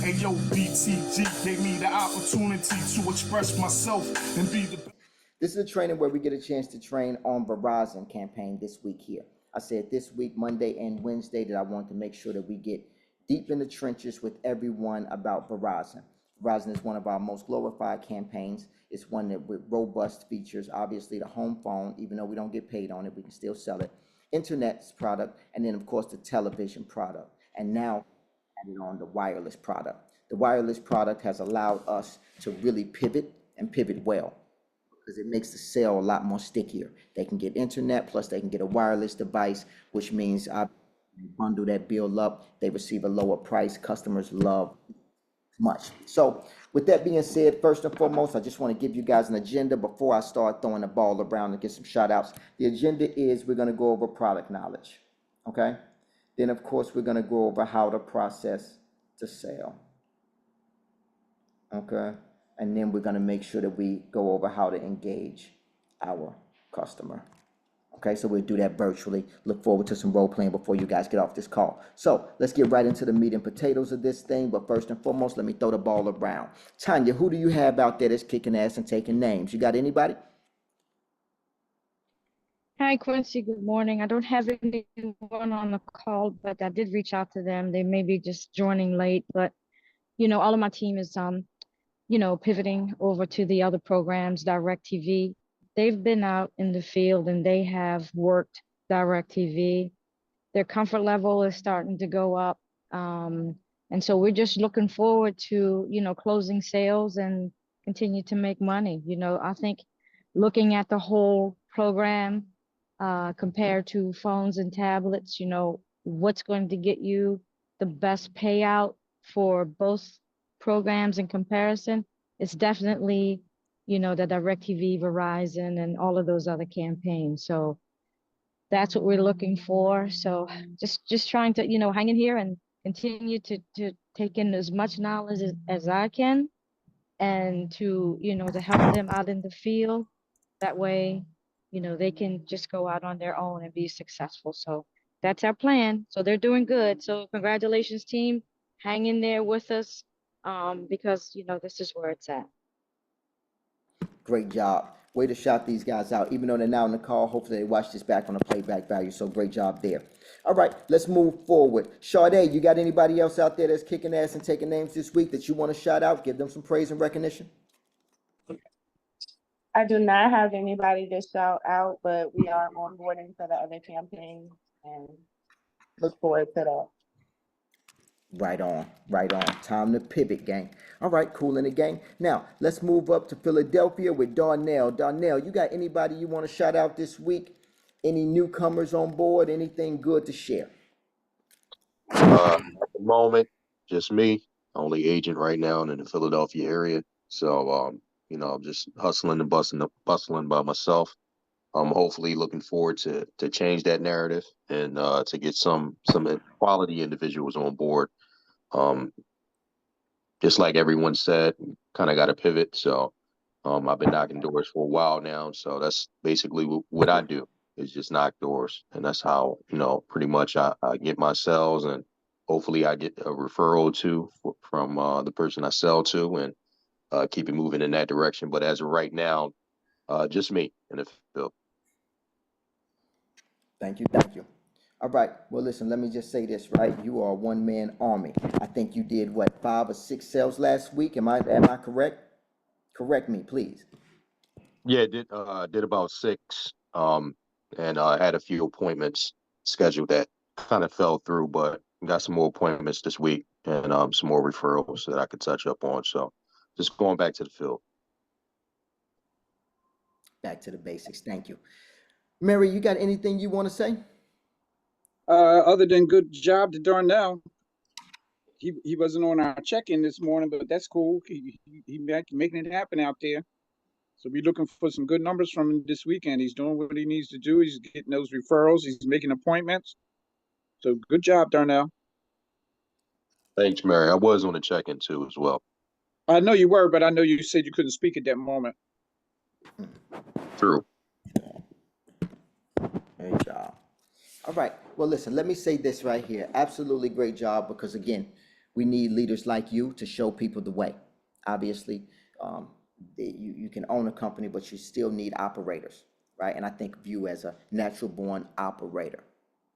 Hey yo, BTG gave me the opportunity to express myself and be the. This is a training where we get a chance to train on Verizon campaign this week here. I said this week, Monday and Wednesday, that I want to make sure that we get deep in the trenches with everyone about Verizon. Verizon is one of our most glorified campaigns. It's one that with robust features, obviously the home phone, even though we don't get paid on it, we can still sell it. Internet's product, and then of course the television product. And now added on the wireless product. The wireless product has allowed us to really pivot and pivot well, because it makes the sale a lot more stickier. They can get internet, plus they can get a wireless device, which means I bundle that bill up, they receive a lower price. Customers love much. So with that being said, first and foremost, I just want to give you guys an agenda before I start throwing the ball around and get some shout outs. The agenda is we're going to go over product knowledge. Okay. Then of course, we're going to go over how to process to sale. Okay. And then we're going to make sure that we go over how to engage our customer. Okay, so we'll do that virtually. Look forward to some role playing before you guys get off this call. So let's get right into the meat and potatoes of this thing. But first and foremost, let me throw the ball around. Tanya, who do you have out there that's kicking ass and taking names? You got anybody? Hi, Quincy. Good morning. I don't have anyone on the call, but I did reach out to them. They may be just joining late, but all of my team is pivoting over to the other programs, DirecTV. They've been out in the field and they have worked DirecTV. Their comfort level is starting to go up. And so we're just looking forward to, closing sales and continue to make money. I think looking at the whole program compared to phones and tablets, what's going to get you the best payout for both programs in comparison, it's definitely, the DirecTV, Verizon, and all of those other campaigns. So that's what we're looking for. So just trying to, hang in here and continue to take in as much knowledge as I can, and to help them out in the field. That way, they can just go out on their own and be successful. So that's our plan. So they're doing good. So congratulations, team. Hang in there with us, because, this is where it's at. Great job. Way to shout these guys out. Even though they're now on the call, hopefully they watch this back on the playback value. So great job there. All right, let's move forward. Sade, you got anybody else out there that's kicking ass and taking names this week that you want to shout out? Give them some praise and recognition. I do not have anybody to shout out, but we are onboarding for the other campaigns and look forward to that. Right on, right on. Time to pivot, gang. All right, cool in the gang. Now, let's move up to Philadelphia with Darnell. Darnell, you got anybody you want to shout out this week? Any newcomers on board? Anything good to share? At the moment, just me, only agent right now in the Philadelphia area. So, I'm just hustling and bustling by myself. I'm hopefully looking forward to change that narrative and to get some quality individuals on board. Um, just like everyone said, kind of got to pivot. So I've been knocking doors for a while now. So that's basically what I do, is just knock doors. And that's how, pretty much I get my sales, and hopefully I get a referral or two from the person I sell to, and keep it moving in that direction. But as of right now, just me in the field. Thank you, thank you. All right, well, listen, let me just say this, right? You are a one-man army. I think you did, what, 5 or 6 sales last week? Am I correct? Correct me, please. Yeah, did about 6, and had a few appointments scheduled that kind of fell through, but got some more appointments this week, and some more referrals that I could touch up on. So just going back to the field. Back to the basics. Thank you. Mary, you got anything you want to say? Other than good job to Darnell. He wasn't on our check-in this morning, but that's cool. He making it happen out there. So we're looking for some good numbers from him this weekend. He's doing what he needs to do. He's getting those referrals. He's making appointments. So good job, Darnell. Thanks, Mary. I was on the check-in too as well. I know you were, but I know you said you couldn't speak at that moment. True. Great job. All right. Well, listen, let me say this right here. Absolutely great job, because, again, We need leaders like you to show people the way. Obviously, you can own a company, but you still need operators, right? And I think of you as a natural born operator,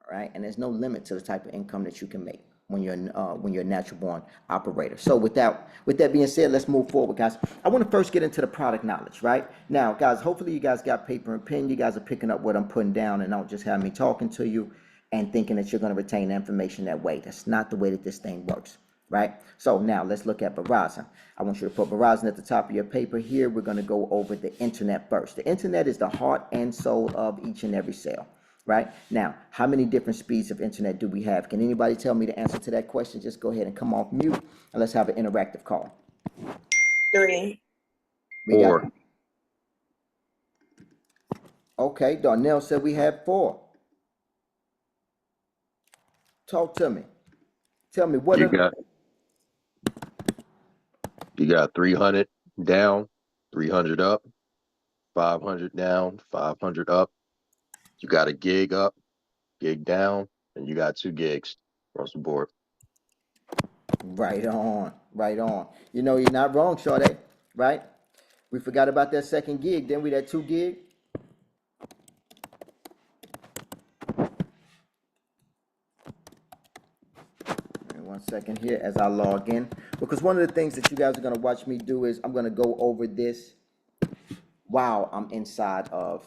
right? And there's no limit to the type of income that you can make when you're a natural born operator. So with that being said, let's move forward, guys. I want to first get into the product knowledge, right? Now, guys, hopefully you guys got paper and pen. You guys are picking up what I'm putting down and don't just have me talking to you and thinking that you're going to retain the information that way. That's not the way that this thing works, right? So now let's look at Verizon. I want you to put Verizon at the top of your paper here. We're going to go over the internet first. The internet is the heart and soul of each and every sale. Right now, how many different speeds of internet do we have? Can anybody tell me the answer to that question? Just go ahead and come off mute and let's have an interactive call. 3. We 4. got. Okay, Darnell said we have 4. Talk to me. Tell me what You got 300 down, 300 up, 500 down, 500 up. You got a gig up, gig down, and you got 2 gigs across the board. Right on, right on. You know, you're not wrong, Sade, right? We forgot about that second gig, didn't we? That 2 gig. One second here as I log in, because one of the things that you guys are going to watch me do is I'm going to go over this while I'm inside of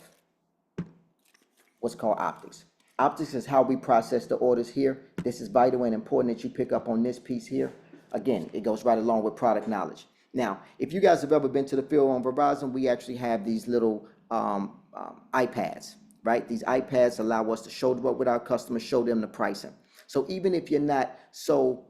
what's called optics. Optics is how we process the orders here. This is vital and important that you pick up on this piece here. Again, it goes right along with product knowledge. Now, if you guys have ever been to the field on Verizon, we actually have these little iPads, right? These iPads allow us to shoulder up with our customers, show them the pricing. So even if you're not so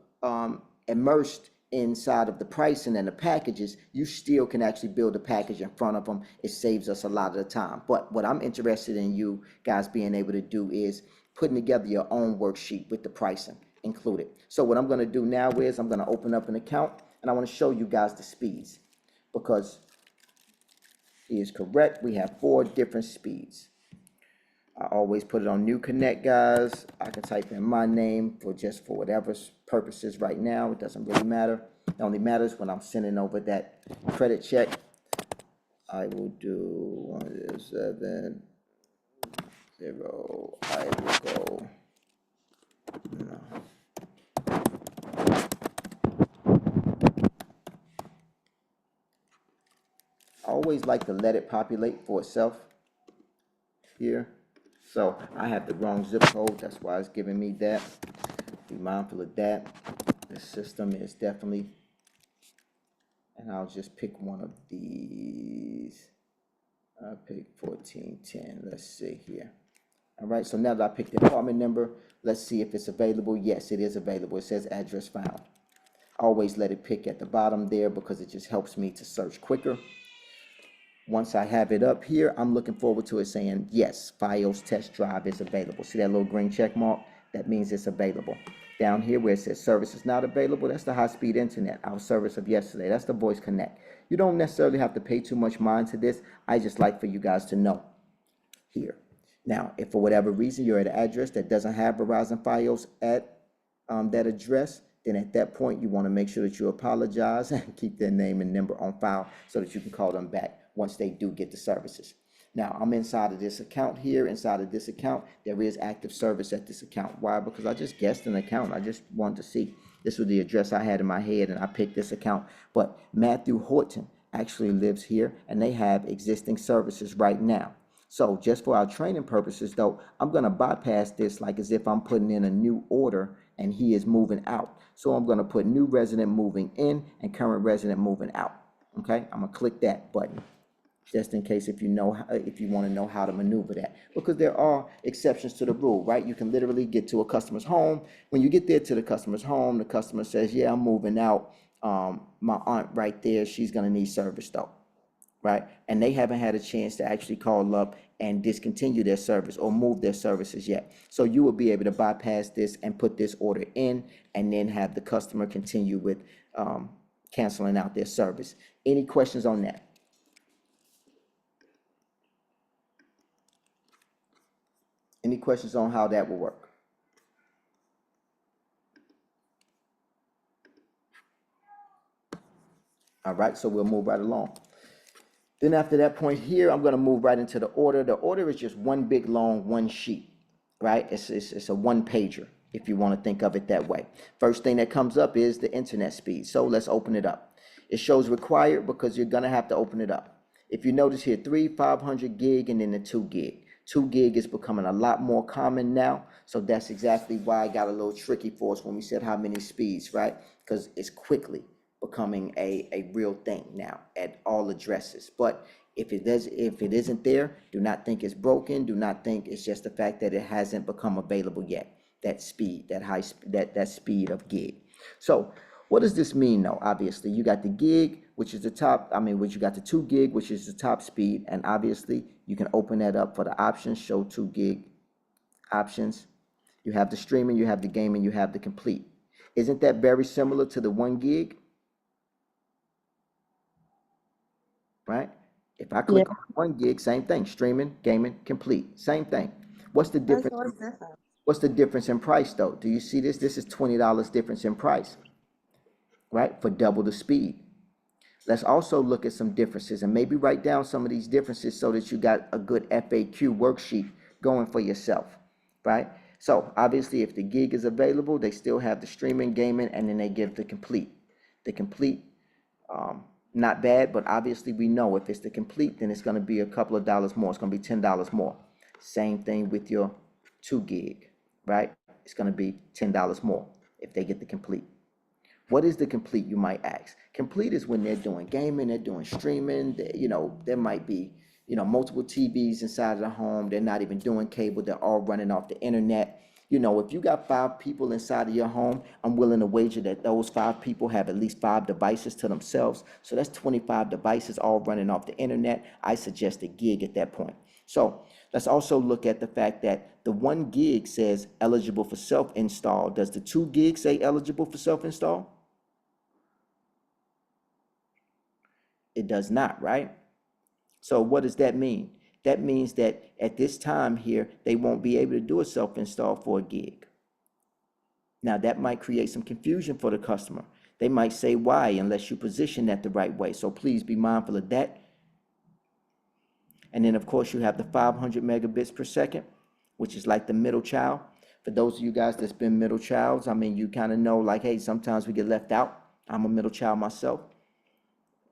immersed inside of the pricing and the packages, you still can actually build a package in front of them. It saves us a lot of the time. But what I'm interested in you guys being able to do is putting together your own worksheet with the pricing included. So what I'm going to do now is I'm going to open up an account and I want to show you guys the speeds, because he is correct. We have 4 different speeds. I always put it on New Connect, guys. I can type in my name for whatever purposes right now. It doesn't really matter. It only matters when I'm sending over that credit check. I will do 170. I will go. No. I always like to let it populate for itself here. So I have the wrong zip code. That's why it's giving me that. Be mindful of that. The system is definitely, and I'll just pick one of these. I'll pick 1410. Let's see here. All right, so now that I picked the apartment number, let's see if it's available. Yes, it is available. It says address found. Always let it pick at the bottom there because it just helps me to search quicker. Once I have it up here, I'm looking forward to it saying, yes, Fios test drive is available. See that little green check mark? That means it's available. Down here where it says service is not available, that's the high-speed internet, our service of yesterday. That's the voice connect. You don't necessarily have to pay too much mind to this. I just like for you guys to know here. Now, if for whatever reason you're at an address that doesn't have Verizon Fios at that address, then at that point you want to make sure that you apologize and keep their name and number on file so that you can call them back once they do get the services. Now, I'm inside of this account here. Inside of this account, there is active service at this account. Why? Because I just guessed an account. I just wanted to see. This was the address I had in my head, and I picked this account. But Matthew Horton actually lives here, and they have existing services right now. So just for our training purposes, though, I'm going to bypass this like as if I'm putting in a new order and he is moving out. So I'm going to put new resident moving in and current resident moving out. Okay, I'm going to click that button, just in case if you want to know how to maneuver that, because there are exceptions to the rule, right? You can literally get to a customer's home. When you get there to the customer's home, the customer says, yeah, I'm moving out. My aunt right there, she's going to need service though, right? And they haven't had a chance to actually call up and discontinue their service or move their services yet. So you will be able to bypass this and put this order in and then have the customer continue with canceling out their service. Any questions on that? Any questions on how that will work? All right, so we'll move right along. Then after that point here, I'm going to move right into the order. The order is just one big long one sheet, right? It's a one pager if you want to think of it that way. First thing that comes up is the internet speed. So let's open it up. It shows required because you're going to have to open it up. If you notice here, 500 gig and then the 2 gig. 2 gig is becoming a lot more common now. So that's exactly why it got a little tricky for us when we said how many speeds, right? Because it's quickly becoming a real thing now at all addresses. But if it isn't there, do not think it's broken. Do not think it's just the fact that it hasn't become available yet. That speed, that speed of gig. So what does this mean though? Obviously, you got the gig, which is the top, which you got the 2 gig, which is the top speed, and obviously you can open that up for the options, show 2 gig options. You have the streaming, you have the gaming, you have the complete. Isn't that very similar to the 1 gig? Right? If I click on 1 gig, same thing, streaming, gaming, complete, same thing. What's the difference? What's the difference in price though? Do you see this? This is $20 difference in price, right? For double the speed. Let's also look at some differences and maybe write down some of these differences so that you got a good FAQ worksheet going for yourself, right? So obviously if the gig is available, they still have the streaming, gaming, and then they give the complete. The complete, not bad, but obviously we know if it's the complete, then it's going to be a couple of dollars more. It's going to be $10 more. Same thing with your 2 gig, right? It's going to be $10 more if they get the complete. What is the complete, you might ask? Complete is when they're doing gaming, they're doing streaming, there might be, multiple TVs inside of the home. They're not even doing cable. They're all running off the internet. If you got 5 people inside of your home, I'm willing to wager that those 5 people have at least 5 devices to themselves. So that's 25 devices all running off the internet. I suggest a gig at that point. So let's also look at the fact that the 1 gig says eligible for self-install. Does the 2 gig say eligible for self-install? It does not, right? So what does that mean? That means that at this time here, they won't be able to do a self-install for a gig. Now that might create some confusion for the customer. They might say why unless you position that the right way. So please be mindful of that. And then of course you have the 500 megabits per second, which is like the middle child. For those of you guys that's been middle childs, you kind of know like, hey, sometimes we get left out. I'm a middle child myself.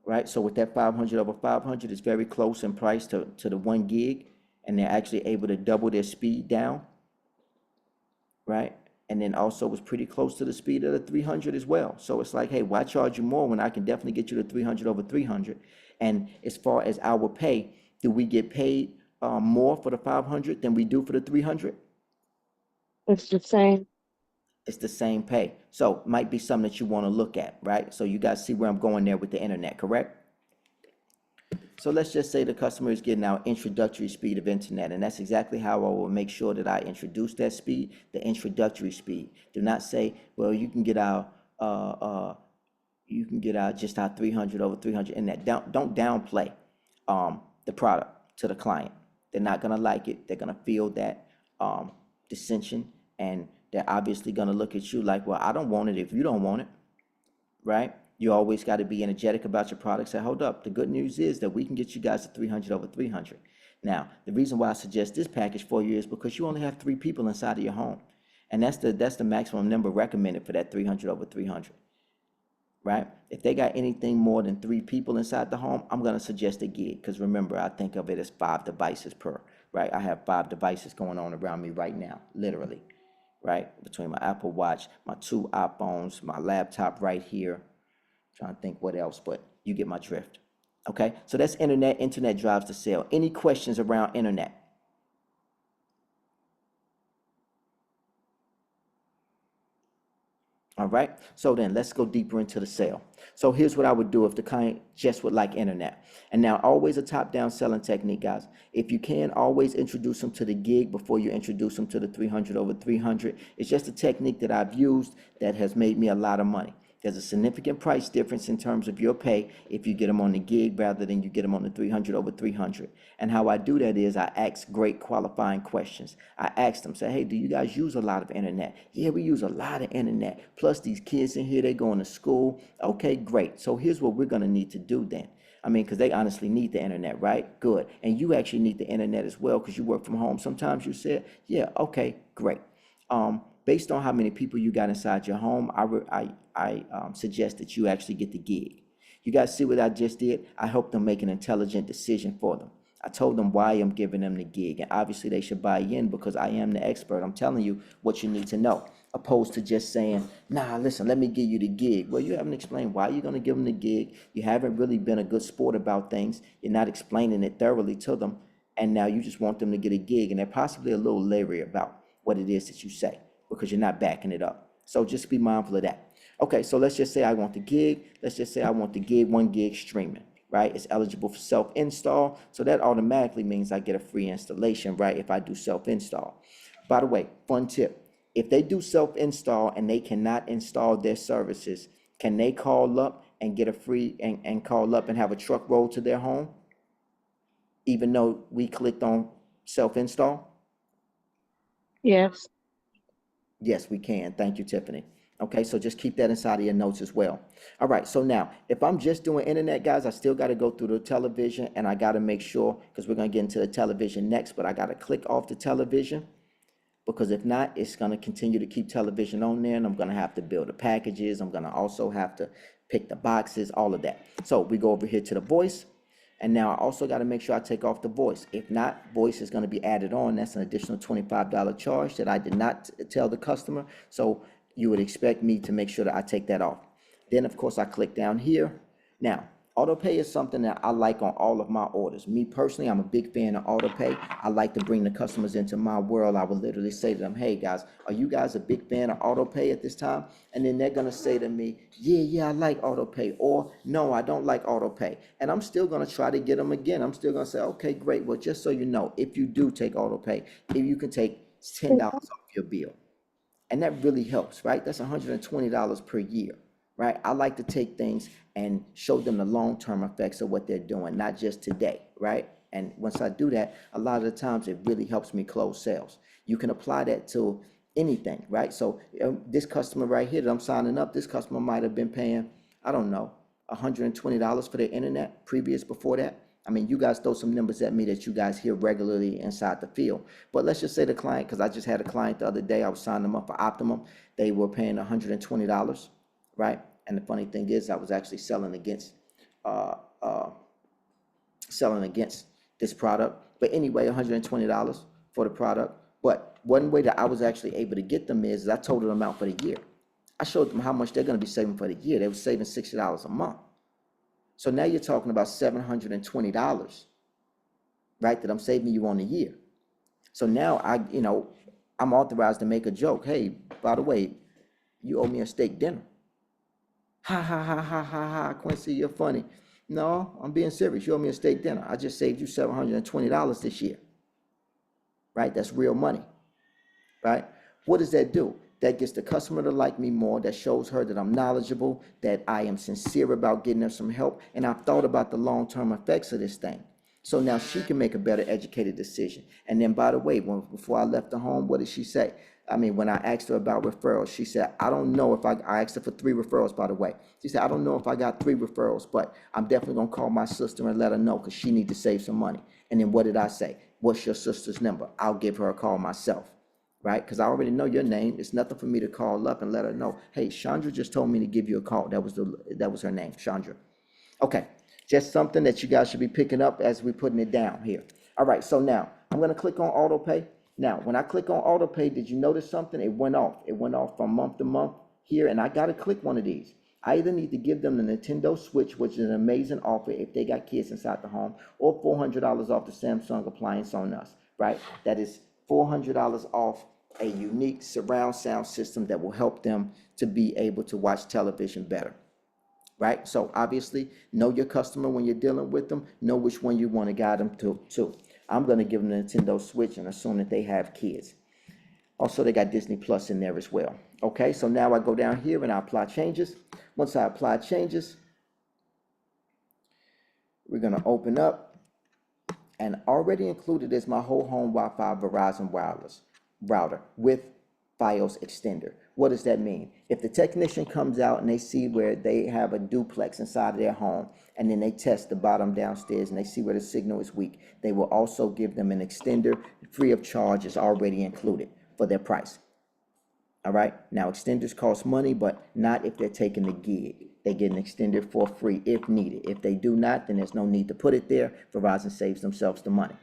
Right, so with that 500 over 500, it's very close in price to the 1 gig, and they're actually able to double their speed down, right? And then also it's pretty close to the speed of the 300 as well. So it's like, hey, why charge you more when I can definitely get you to 300 over 300? And as far as our pay, do we get paid more for the 500 than we do for the 300? It's the same. It's the same pay. So might be something that you want to look at, right? So you guys see where I'm going there with the internet, correct? So let's just say the customer is getting our introductory speed of internet, and that's exactly how I will make sure that I introduce that speed, the introductory speed. Do not say, well, you can get our just our 300 over 300 internet. Don't downplay the product to the client. They're not gonna like it. They're gonna feel that dissension, and they're obviously gonna look at you like, well, I don't want it if you don't want it, right? You always got to be energetic about your product. Say, hold up. The good news is that we can get you guys to 300 over 300. Now, the reason why I suggest this package for you is because you only have 3 people inside of your home, and that's the maximum number recommended for that 300 over 300, right? If they got anything more than 3 people inside the home, I'm gonna suggest a gig, because remember, I think of it as 5 devices per, right? I have 5 devices going on around me right now, literally, right? Between my Apple Watch, my 2 iPhones, my laptop right here. Trying to think what else, but you get my drift. Okay, so that's internet. Internet drives the sale. Any questions around internet? All right, so then let's go deeper into the sale. So here's what I would do if the client just would like internet. And now, always a top-down selling technique, guys. If you can, always introduce them to the gig before you introduce them to the 300 over 300. It's just a technique that I've used that has made me a lot of money. There's a significant price difference in terms of your pay if you get them on the gig rather than you get them on the 300 over 300. And how I do that is I ask great qualifying questions. I ask them, say, hey, do you guys use a lot of internet? Yeah, we use a lot of internet. Plus these kids in here, they going to school. Okay, great. So here's what we're going to need to do then. I mean, because they honestly need the internet, right? Good. And you actually need the internet as well because you work from home. Sometimes you said, yeah, okay, great. Based on how many people you got inside your home, I suggest that you actually get the gig. You guys see what I just did? I helped them make an intelligent decision for them. I told them why I'm giving them the gig, and obviously they should buy in because I am the expert. I'm telling you what you need to know, opposed to just saying, nah, listen, let me give you the gig. Well, you haven't explained why you're going to give them the gig. You haven't really been a good sport about things. You're not explaining it thoroughly to them, and now you just want them to get a gig, and they're possibly a little leery about what it is that you say because you're not backing it up. So just be mindful of that. Okay, so let's just say I want the gig. Let's just say I want the gig, 1 gig streaming, right? It's eligible for self-install. So that automatically means I get a free installation, right? If I do self-install. By the way, fun tip. If they do self-install and they cannot install their services, can they call up and get a free and call up and have a truck roll to their home? Even though we clicked on self-install? Yes. Yes, we can. Thank you, Tiffany. Okay, so just keep that inside of your notes as well. All right, so now, if I'm just doing internet, guys, I still got to go through the television, and I got to make sure, because we're going to get into the television next, but I got to click off the television, because if not, it's going to continue to keep television on there, and I'm going to have to build the packages. I'm going to also have to pick the boxes, all of that. So we go over here to the voice. And now I also got to make sure I take off the voice. If not, voice is going to be added on. That's an additional $25 charge that I did not tell the customer. So you would expect me to make sure that I take that off. Then, of course, I click down here. Now, auto pay is something that I like on all of my orders. Me personally, I'm a big fan of auto pay. I like to bring the customers into my world. I would literally say to them, hey guys, are you guys a big fan of auto pay at this time? And then they're gonna say to me, yeah, I like auto pay, or no, I don't like auto pay. And I'm still gonna try to get them again. I'm still gonna say, okay, great. Well, just so you know, if you do take auto pay, if you can take $10 off your bill. And that really helps, right? That's $120 per year, right? I like to take things and show them the long-term effects of what they're doing, not just today, right? And once I do that, a lot of the times it really helps me close sales. You can apply that to anything, right? So this customer right here that I'm signing up, this customer might have been paying, I don't know, $120 for their internet before that. I mean, you guys throw some numbers at me that you guys hear regularly inside the field. But let's just say the client, because I just had a client the other day, I was signing them up for Optimum. They were paying $120, right? And the funny thing is I was actually selling against this product. But anyway, $120 for the product. But one way that I was actually able to get them is I totaled them out for the year. I showed them how much they're going to be saving for the year. They were saving $60 a month. So now you're talking about $720, right, that I'm saving you on a year. So now I'm authorized to make a joke. Hey, by the way, you owe me a steak dinner. Ha, ha, ha, ha, ha, ha, Quincy, you're funny. No, I'm being serious. You owe me a steak dinner. I just saved you $720 this year, right? That's real money, right? What does that do? That gets the customer to like me more. That shows her that I'm knowledgeable, that I am sincere about getting her some help, and I've thought about the long-term effects of this thing. So now she can make a better educated decision. And then, by the way, before I left the home, what did she say? I mean, when I asked her about referrals, she said, I don't know if I asked her for 3 referrals, by the way. She said, I don't know if I got 3 referrals, but I'm definitely going to call my sister and let her know because she needs to save some money. And then what did I say? What's your sister's number? I'll give her a call myself. Right? Because I already know your name. It's nothing for me to call up and let her know, hey, Chandra just told me to give you a call. That was her name, Chandra. Okay, just something that you guys should be picking up as we're putting it down here. All right, so now I'm going to click on auto pay. Now, when I click on auto pay, did you notice something? It went off. It went off from month to month here, and I got to click one of these. I either need to give them the Nintendo Switch, which is an amazing offer if they got kids inside the home, or $400 off the Samsung appliance on us, right? That is $400 off a unique surround sound system that will help them to be able to watch television better, right? So obviously, know your customer when you're dealing with them. Know which one you want to guide them to. I'm going to give them the Nintendo Switch and assume that they have kids. Also, they got Disney Plus in there as well. Okay, so now I go down here and I apply changes. Once I apply changes, we're gonna open up, and already included is my whole home Wi-Fi Verizon wireless router with Fios extender. What does that mean? If the technician comes out and they see where they have a duplex inside of their home, and then they test the bottom downstairs and they see where the signal is weak, they will also give them an extender free of charge. Is already included for their price. All right, now extenders cost money, but not if they're taking the gig. They get an extender for free if needed. If they do not, then there's no need to put it there. Verizon saves themselves the money.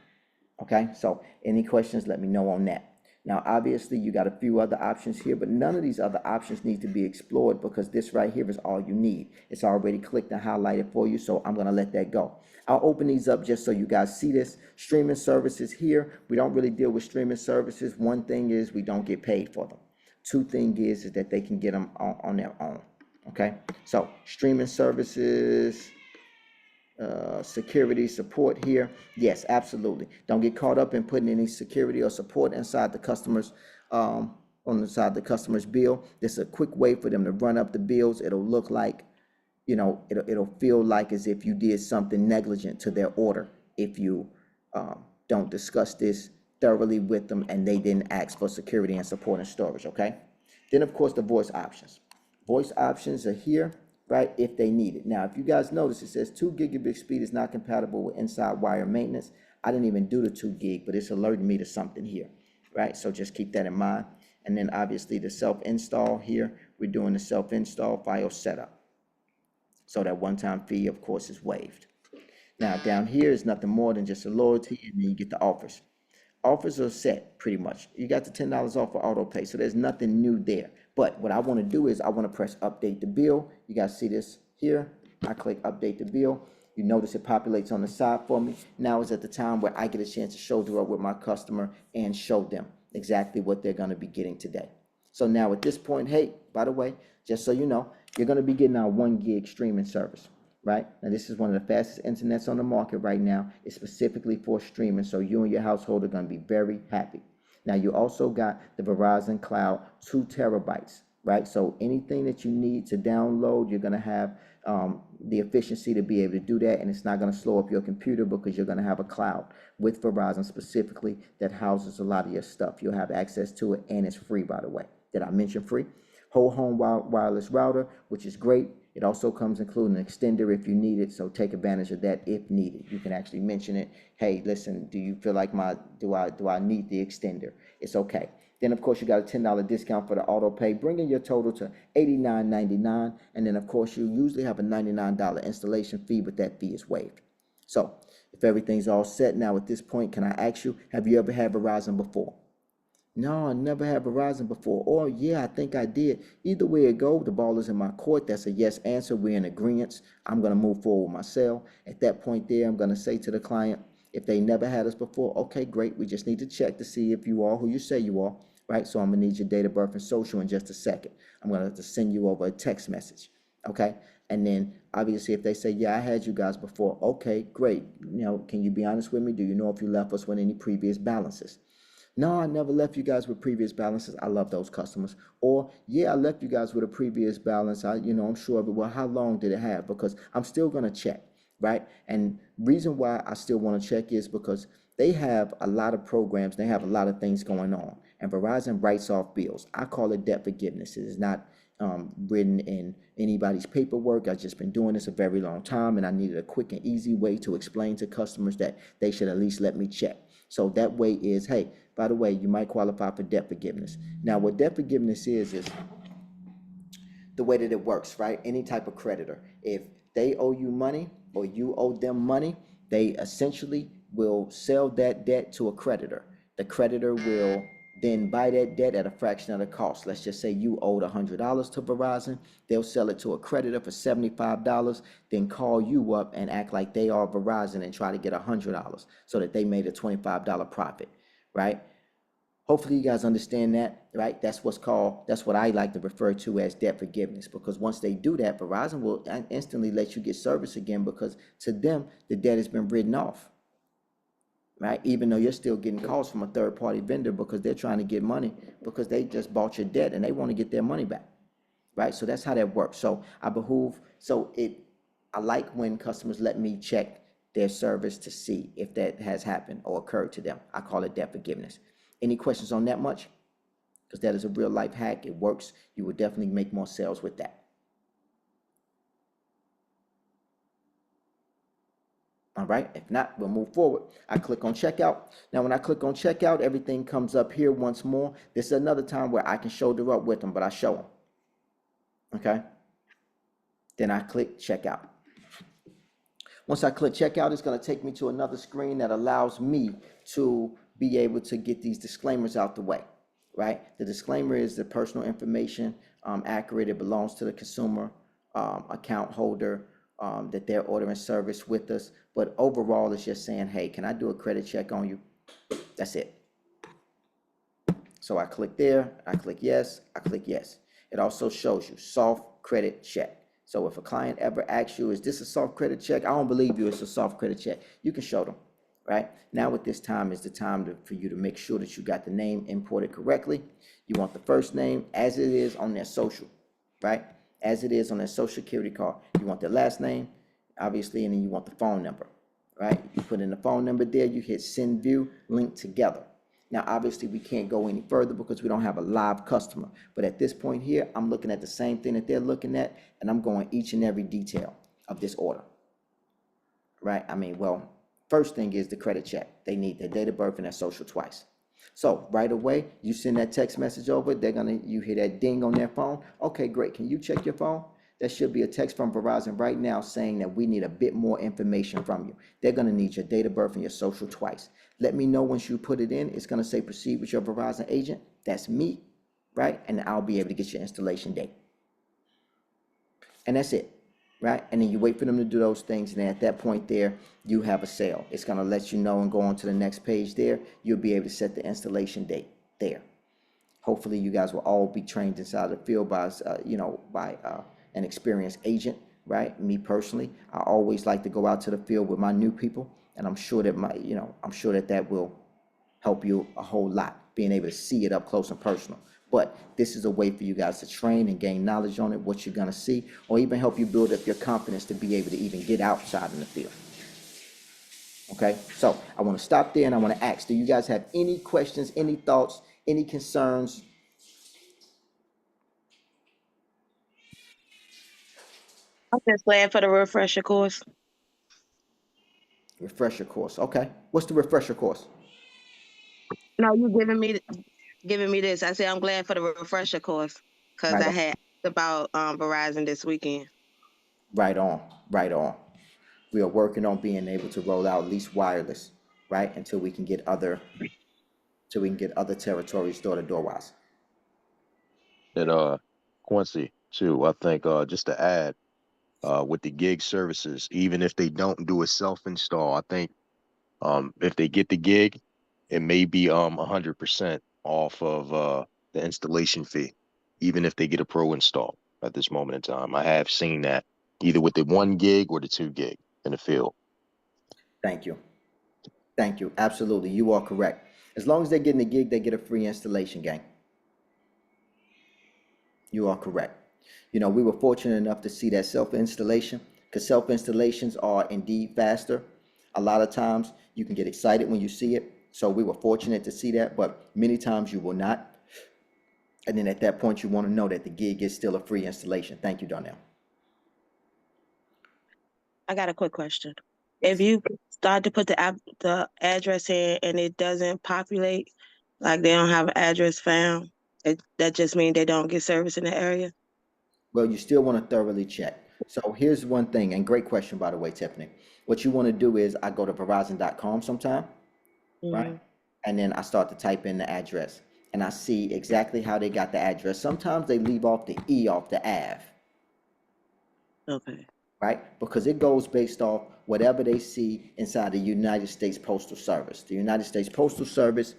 Okay, so any questions, let me know on that. Now, obviously, you got a few other options here, but none of these other options need to be explored because this right here is all you need. It's already clicked and highlighted for you, so I'm going to let that go. I'll open these up just so you guys see this. Streaming services here, we don't really deal with streaming services. One thing is we don't get paid for them. Two thing is that they can get them on their own. Okay, so streaming services, security support here. Yes, absolutely. Don't get caught up in putting any security or support inside the customers on the side of the customer's bill. This is a quick way for them to run up the bills. It'll look like, you know, it'll feel like as if you did something negligent to their order if you don't discuss this thoroughly with them and they didn't ask for security and support and storage. Okay, then of course the voice options. Voice options are here, right, if they need it. Now, if you guys notice, it says 2 gigabit speed is not compatible with inside wire maintenance. I didn't even do the 2 gig, but it's alerting me to something here, right? So just keep that in mind. And then obviously the self-install here, we're doing the self-install file setup. So that one-time fee, of course, is waived. Now, down here is nothing more than just a loyalty, and then you get the offers. Offers are set pretty much. You got the $10 off for auto pay, so there's nothing new there. But what I want to do is I want to press update the bill. You guys see this here. I click update the bill. You notice it populates on the side for me. Now is at the time where I get a chance to shoulder up with my customer and show them exactly what they're going to be getting today. So now at this point, hey, by the way, just so you know, you're going to be getting our 1 gig streaming service. Right? Now, this is one of the fastest internets on the market right now. It's specifically for streaming, so you and your household are going to be very happy. Now, you also got the Verizon Cloud 2 terabytes, right? So anything that you need to download, you're going to have the efficiency to be able to do that, and it's not going to slow up your computer because you're going to have a cloud with Verizon specifically that houses a lot of your stuff. You'll have access to it, and it's free, by the way. Did I mention free? Whole home wireless router, which is great. It also comes including an extender if you need it, so take advantage of that if needed. You can actually mention it. Hey, listen, do you feel like do I need the extender? It's okay. Then of course you got a $10 discount for the auto pay, bringing your total to $89.99. And then of course you usually have a $99 installation fee, but that fee is waived. So if everything's all set now at this point, can I ask you, have you ever had Verizon before? No, I never had Verizon before. Or, yeah, I think I did. Either way it go, the ball is in my court. That's a yes answer. We're in agreement. I'm going to move forward with my sale. At that point there, I'm going to say to the client, if they never had us before, okay, great. We just need to check to see if you are who you say you are, right? So I'm going to need your date of birth and social in just a second. I'm going to have to send you over a text message, okay? And then, obviously, if they say, yeah, I had you guys before, okay, great. You know, can you be honest with me? Do you know if you left us with any previous balances? No, I never left you guys with previous balances. I love those customers. Or, yeah, I left you guys with a previous balance. I'm sure of it. Well, how long did it have? Because I'm still going to check, right? And reason why I still want to check is because they have a lot of programs. They have a lot of things going on. And Verizon writes off bills. I call it debt forgiveness. It is not written in anybody's paperwork. I've just been doing this a very long time, and I needed a quick and easy way to explain to customers that they should at least let me check. So that way is, hey, by the way, you might qualify for debt forgiveness. Now, what debt forgiveness is the way that it works, right? Any type of creditor, if they owe you money or you owe them money, they essentially will sell that debt to a creditor. The creditor will then buy that debt at a fraction of the cost. Let's just say you owed $100 to Verizon. They'll sell it to a creditor for $75, then call you up and act like they are Verizon and try to get $100 so that they made a $25 profit, right? Hopefully you guys understand that, right? That's what I like to refer to as debt forgiveness, because once they do that, Verizon will instantly let you get service again because to them, the debt has been written off. right? Even though you're still getting calls from a third-party vendor because they're trying to get money because they just bought your debt and they want to get their money back, right? So that's how that works. So I like when customers let me check their service to see if that has happened or occurred to them. I call it debt forgiveness. Any questions on that much? Because that is a real life hack. It works. You will definitely make more sales with that. All right, if not, we'll move forward. I click on checkout. Now, when I click on checkout, everything comes up here once more. This is another time where I can shoulder up with them, but I show them. Okay. Then I click checkout. Once I click checkout, it's going to take me to another screen that allows me to be able to get these disclaimers out the way, right? The disclaimer is the personal information accurate. It belongs to the consumer account holder, that they're ordering service with us. But overall, it's just saying, hey, can I do a credit check on you? That's it. So I click there, I click yes, I click yes. It also shows you soft credit check. So if a client ever asks you, is this a soft credit check? I don't believe you, it's a soft credit check. You can show them, right? Now at this time is the time for you to make sure that you got the name imported correctly. You want the first name as it is on their social, right? As it is on their social security card. You want their last name, obviously, and then you want the phone number, right? You put in the phone number there, you hit send view, link together. Now, obviously, we can't go any further because we don't have a live customer. But at this point here, I'm looking at the same thing that they're looking at, and I'm going each and every detail of this order, right? I mean, well, first thing is the credit check. They need their date of birth and their social twice. So right away, you send that text message over, you hear that ding on their phone. Okay, great. Can you check your phone? There should be a text from Verizon right now saying that we need a bit more information from you. They're going to need your date of birth and your social twice. Let me know once you put it in. It's going to say proceed with your Verizon agent. That's me, right? And I'll be able to get your installation date. And that's it, right? And then you wait for them to do those things. And then at that point there, you have a sale. It's going to let you know and go on to the next page there. You'll be able to set the installation date there. Hopefully you guys will all be trained inside the field by an experienced agent, right? Me personally, I always like to go out to the field with my new people, and I'm sure that that will help you a whole lot, being able to see it up close and personal. But this is a way for you guys to train and gain knowledge on it, what you're gonna see, or even help you build up your confidence to be able to even get outside in the field. Okay, so I want to stop there and I want to ask, do you guys have any questions, any thoughts, any concerns? I'm just glad for the refresher course. Refresher course. Okay. What's the refresher course? No, you giving me this. I said I'm glad for the refresher course because Right I on. had about Verizon this weekend. Right on. Right on. We are working on being able to roll out at least wireless, right? Until we can get other territories door to door wise. And Quincy too, I think just to add, with the gig services, even if they don't do a self-install, I think if they get the gig, it may be 100% off of the installation fee, even if they get a pro install at this moment in time. I have seen that either with the 1 gig or the 2 gig in the field. Thank you. Thank you. Absolutely. You are correct. As long as they're getting the gig, they get a free installation, gang. You are correct. You know, we were fortunate enough to see that self-installation, because self-installations are indeed faster. A lot of times you can get excited when you see it. So we were fortunate to see that, but many times you will not. And then at that point, you want to know that the gig is still a free installation. Thank you, Darnell. I got a quick question. Yes. If you start to put the address in and it doesn't populate, like they don't have an address found, that just means they don't get service in the area? Well, you still want to thoroughly check. So here's one thing, and great question, by the way, Tiffany. What you want to do is I go to Verizon.com sometime, right? Mm-hmm. And then I start to type in the address and I see exactly how they got the address. Sometimes they leave off the E off the Ave, Okay. right? Because it goes based off whatever they see inside the United States Postal Service. The United States Postal Service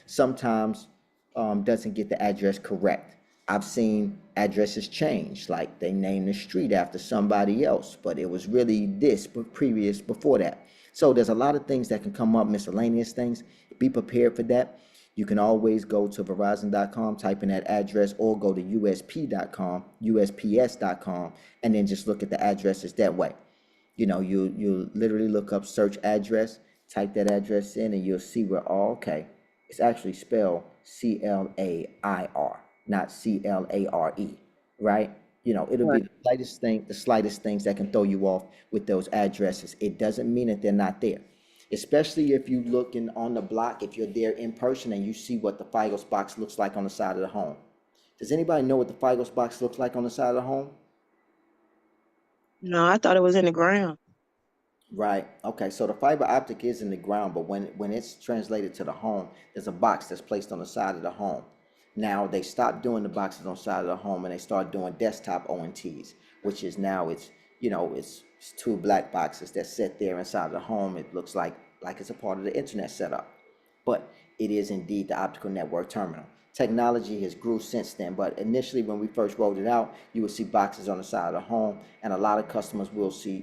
sometimes doesn't get the address correct. I've seen addresses change, like they named the street after somebody else, but it was really this before that. So there's a lot of things that can come up, miscellaneous things. Be prepared for that. You can always go to Verizon.com, type in that address, or go to USP.com, USPS.com, and then just look at the addresses that way. You know, you literally look up search address, type that address in, and you'll see where, oh, okay, it's actually spelled CLAIR, not CLARE, right? You know, it'll be Right. the slightest things that can throw you off with those addresses. It doesn't mean that they're not there. Especially if you looking on the block, if you're there in person and you see what the Figos box looks like on the side of the home. Does anybody know what the Figos box looks like on the side of the home? No, I thought it was in the ground. Right. Okay. So the fiber optic is in the ground, but when it's translated to the home, there's a box that's placed on the side of the home. Now they stopped doing the boxes on the side of the home and they start doing desktop ONTs, which is now it's two black boxes that sit there inside of the home. It looks like it's a part of the internet setup, but it is indeed the optical network terminal. Technology has grew since then, but initially when we first rolled it out, you would see boxes on the side of the home, and a lot of customers will see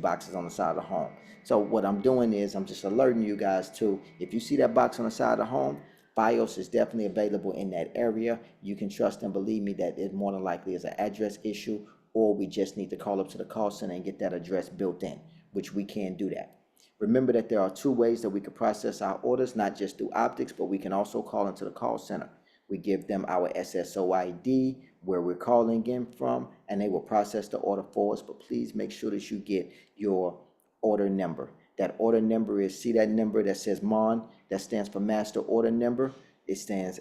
boxes on the side of the home. So what I'm doing is I'm just alerting you guys to, if you see that box on the side of the home, BIOS is definitely available in that area. You can trust and believe me that it more than likely is an address issue, or we just need to call up to the call center and get that address built in, which we can do that. Remember that there are two ways that we can process our orders, not just through optics, but we can also call into the call center. We give them our SSO ID, where we're calling in from, and they will process the order for us. But please make sure that you get your order number. That order number is, see that number that says MON, that stands for Master Order Number. It starts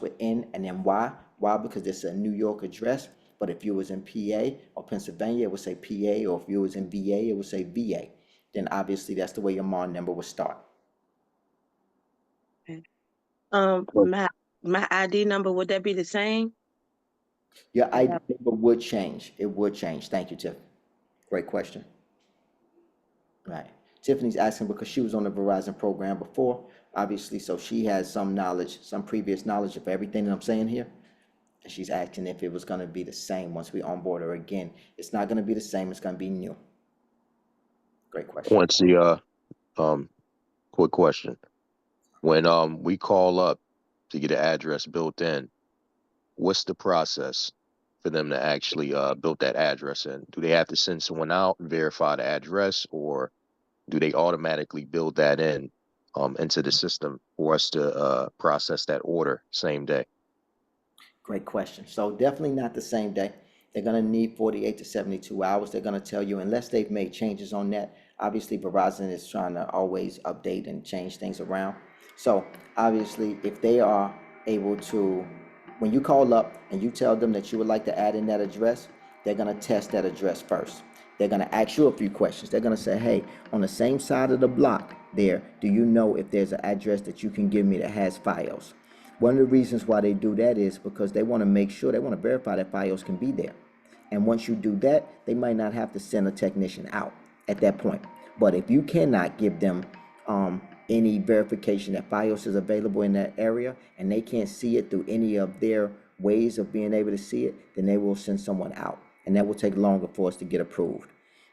with N and then Y. Why? Because it's a New York address. But if you was in PA or Pennsylvania, it would say PA, or if you was in VA, it would say VA. Then obviously that's the way your MON number would start. Okay. My ID number, would that be the same? Your ID number would change. It would change. Thank you, Tiff. Great question. Right. Tiffany's asking because she was on the Verizon program before, obviously, so she has some knowledge, some previous knowledge of everything that I'm saying here. And she's asking if it was going to be the same once we onboard her again. It's not going to be the same. It's going to be new. Great question. Quincy, quick question. When we call up to get an address built in, what's the process for them to actually build that address in? Do they have to send someone out and verify the address, or do they automatically build that in into the system for us to process that order same day? Great question. So definitely not the same day. They're going to need 48 to 72 hours. They're going to tell you, unless they've made changes on that. Obviously, Verizon is trying to always update and change things around. So obviously, if they are able to, when you call up and you tell them that you would like to add in that address, they're going to test that address first. They're going to ask you a few questions. They're going to say, hey, on the same side of the block there, do you know if there's an address that you can give me that has FiOS? One of the reasons why they do that is because they want to make sure, they want to verify that FiOS can be there. And once you do that, they might not have to send a technician out at that point. But if you cannot give them any verification that FiOS is available in that area, and they can't see it through any of their ways of being able to see it, then they will send someone out. And that will take longer for us to get approved.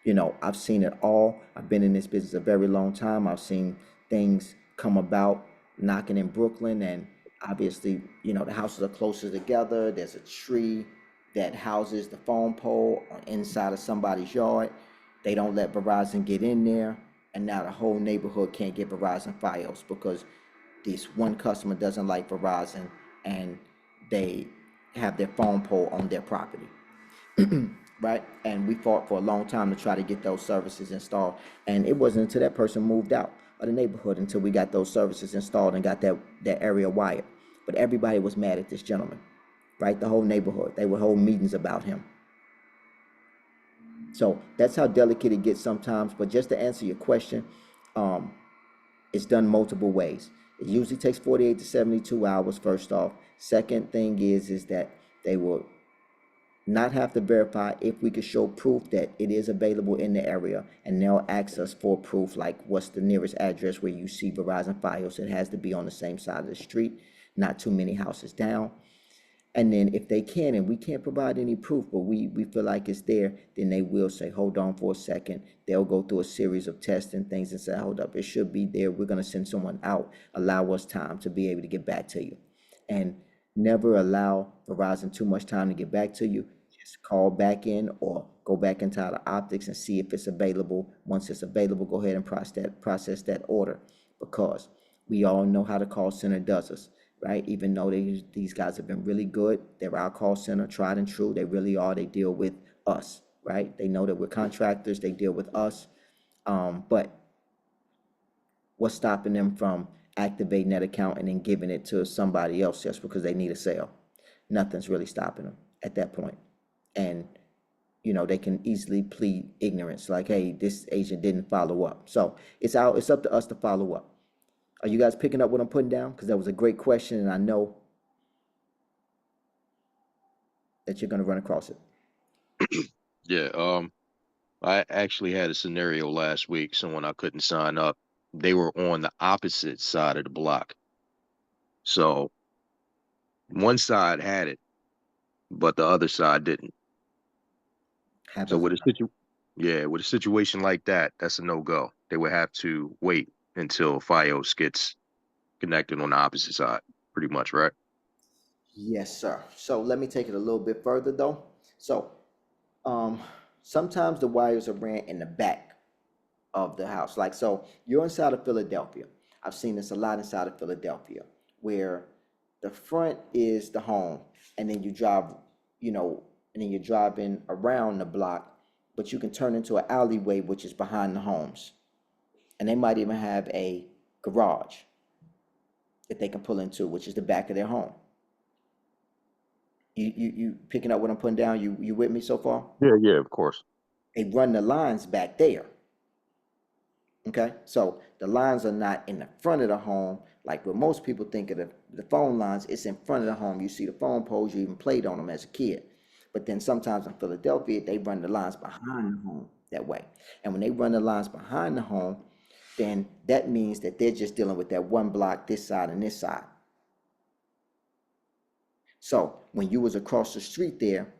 You know, I've seen it all. I've been in this business a very long time. I've seen things come about knocking in Brooklyn, and obviously, you know, the houses are closer together. There's a tree that houses the phone pole on inside of somebody's yard. They don't let Verizon get in there, and now the whole neighborhood can't get Verizon FiOS because this one customer doesn't like Verizon and they have their phone pole on their property. Right? And we fought for a long time to try to get those services installed, and it wasn't until that person moved out of the neighborhood until we got those services installed and got that area wired. But everybody was mad at this gentleman, right? The whole neighborhood. They would hold meetings about him. So that's how delicate it gets sometimes. But just to answer your question, it's done multiple ways. It usually takes 48 to 72 hours, first off. Second thing is that they will not have to verify if we could show proof that it is available in the area, and they'll ask us for proof, like what's the nearest address where you see Verizon FiOS. It has to be on the same side of the street, not too many houses down. And then if they can, and we can't provide any proof, but we feel like it's there, then they will say, hold on for a second. They'll go through a series of tests and things and say, hold up, it should be there. We're going to send someone out. Allow us time to be able to get back to you. And never allow Verizon too much time to get back to you. Just call back in or go back into the optics and see if it's available. Once it's available, go ahead and process that order, because we all know how the call center does us. Right? Even though these guys have been really good, they're our call center, tried and true. They really are. They deal with us, right? They know that we're contractors. They deal with us. But what's stopping them from activating that account and then giving it to somebody else just because they need a sale? Nothing's really stopping them at that point. And they can easily plead ignorance, like, hey, this agent didn't follow up. So it's up to us to follow up. Are you guys picking up what I'm putting down? Because that was a great question, and I know that you're going to run across it. Yeah. I actually had a scenario last week. Someone I couldn't sign up. They were on the opposite side of the block. So one side had it, but the other side didn't. So with a situation like that, that's a no-go. They would have to wait until FiOS gets connected on the opposite side, pretty much, right? Yes, sir. So let me take it a little bit further though. So sometimes the wires are ran in the back of the house. Like, so you're inside of Philadelphia. I've seen this a lot inside of Philadelphia, where the front is the home, and then you drive, and then you're driving around the block, but you can turn into an alleyway, which is behind the homes. And they might even have a garage that they can pull into, which is the back of their home. You picking up what I'm putting down? You with me so far? Yeah, of course. They run the lines back there. Okay, so the lines are not in the front of the home like what most people think of the phone lines. It's in front of the home. You see the phone poles, you even played on them as a kid. But then sometimes in Philadelphia, they run the lines behind the home that way. And when they run the lines behind the home, then that means that they're just dealing with that one block, this side and this side. So when you was across the street there,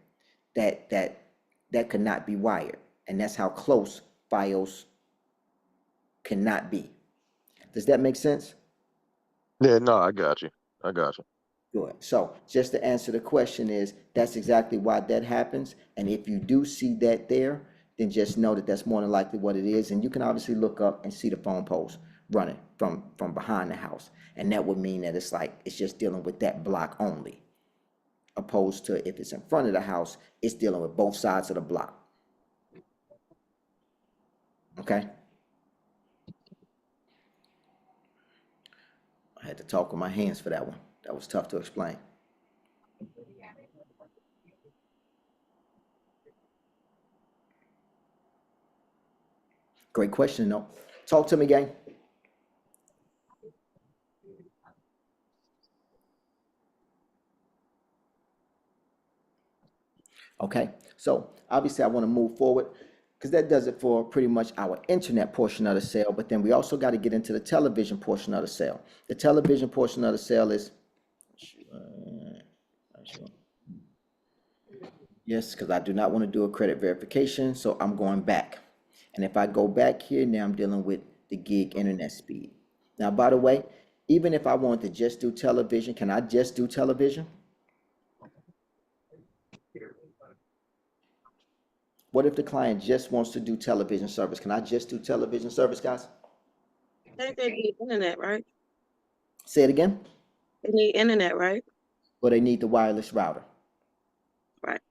that could not be wired. And that's how close FiOS cannot be. Does that make sense? Yeah, no, I got you. Good. So just to answer the question is, that's exactly why that happens. And if you do see that there, then just know that that's more than likely what it is. And you can obviously look up and see the phone poles running from behind the house. And that would mean that it's just dealing with that block only. Opposed to if it's in front of the house, it's dealing with both sides of the block. Okay? I had to talk with my hands for that one. That was tough to explain. Great question, though. Talk to me, gang. Okay, so obviously I want to move forward because that does it for pretty much our internet portion of the sale. But then we also got to get into the television portion of the sale. The television portion of the sale is, yes, because I do not want to do a credit verification, so I'm going back. And if I go back here, now I'm dealing with the gig internet speed. Now, by the way, even if I want to just do television, can I just do television? What if the client just wants to do television service? Can I just do television service, guys? I think they need internet, right? Say it again. They need internet, right? Or they need the wireless router. Right.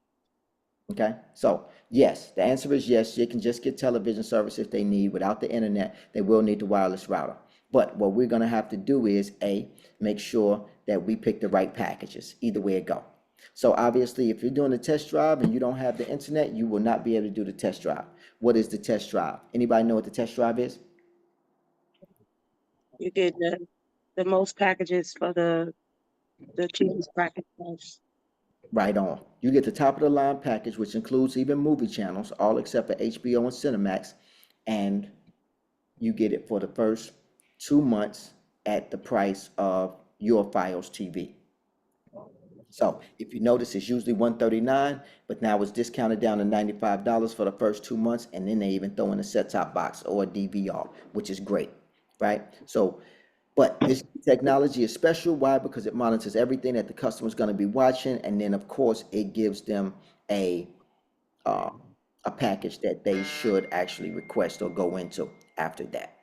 Okay, so yes, the answer is yes. They can just get television service if they need. Without the internet, they will need the wireless router. But what we're going to have to do is make sure that we pick the right packages. Either way it go. So obviously, if you're doing a test drive and you don't have the internet, you will not be able to do the test drive. What is the test drive? Anybody know what the test drive is? You get the most packages for the cheapest package price. Right on. You get the top of the line package, which includes even movie channels, all except for HBO and Cinemax, and you get it for the first 2 months at the price of your FiOS TV. So if you notice, it's usually $139, but now it's discounted down to $95 for the first 2 months, and then they even throw in a set-top box or a DVR, which is great, right? So, but this technology is special. Why? Because it monitors everything that the customer is going to be watching, and then of course it gives them uh, a package that they should actually request or go into after that.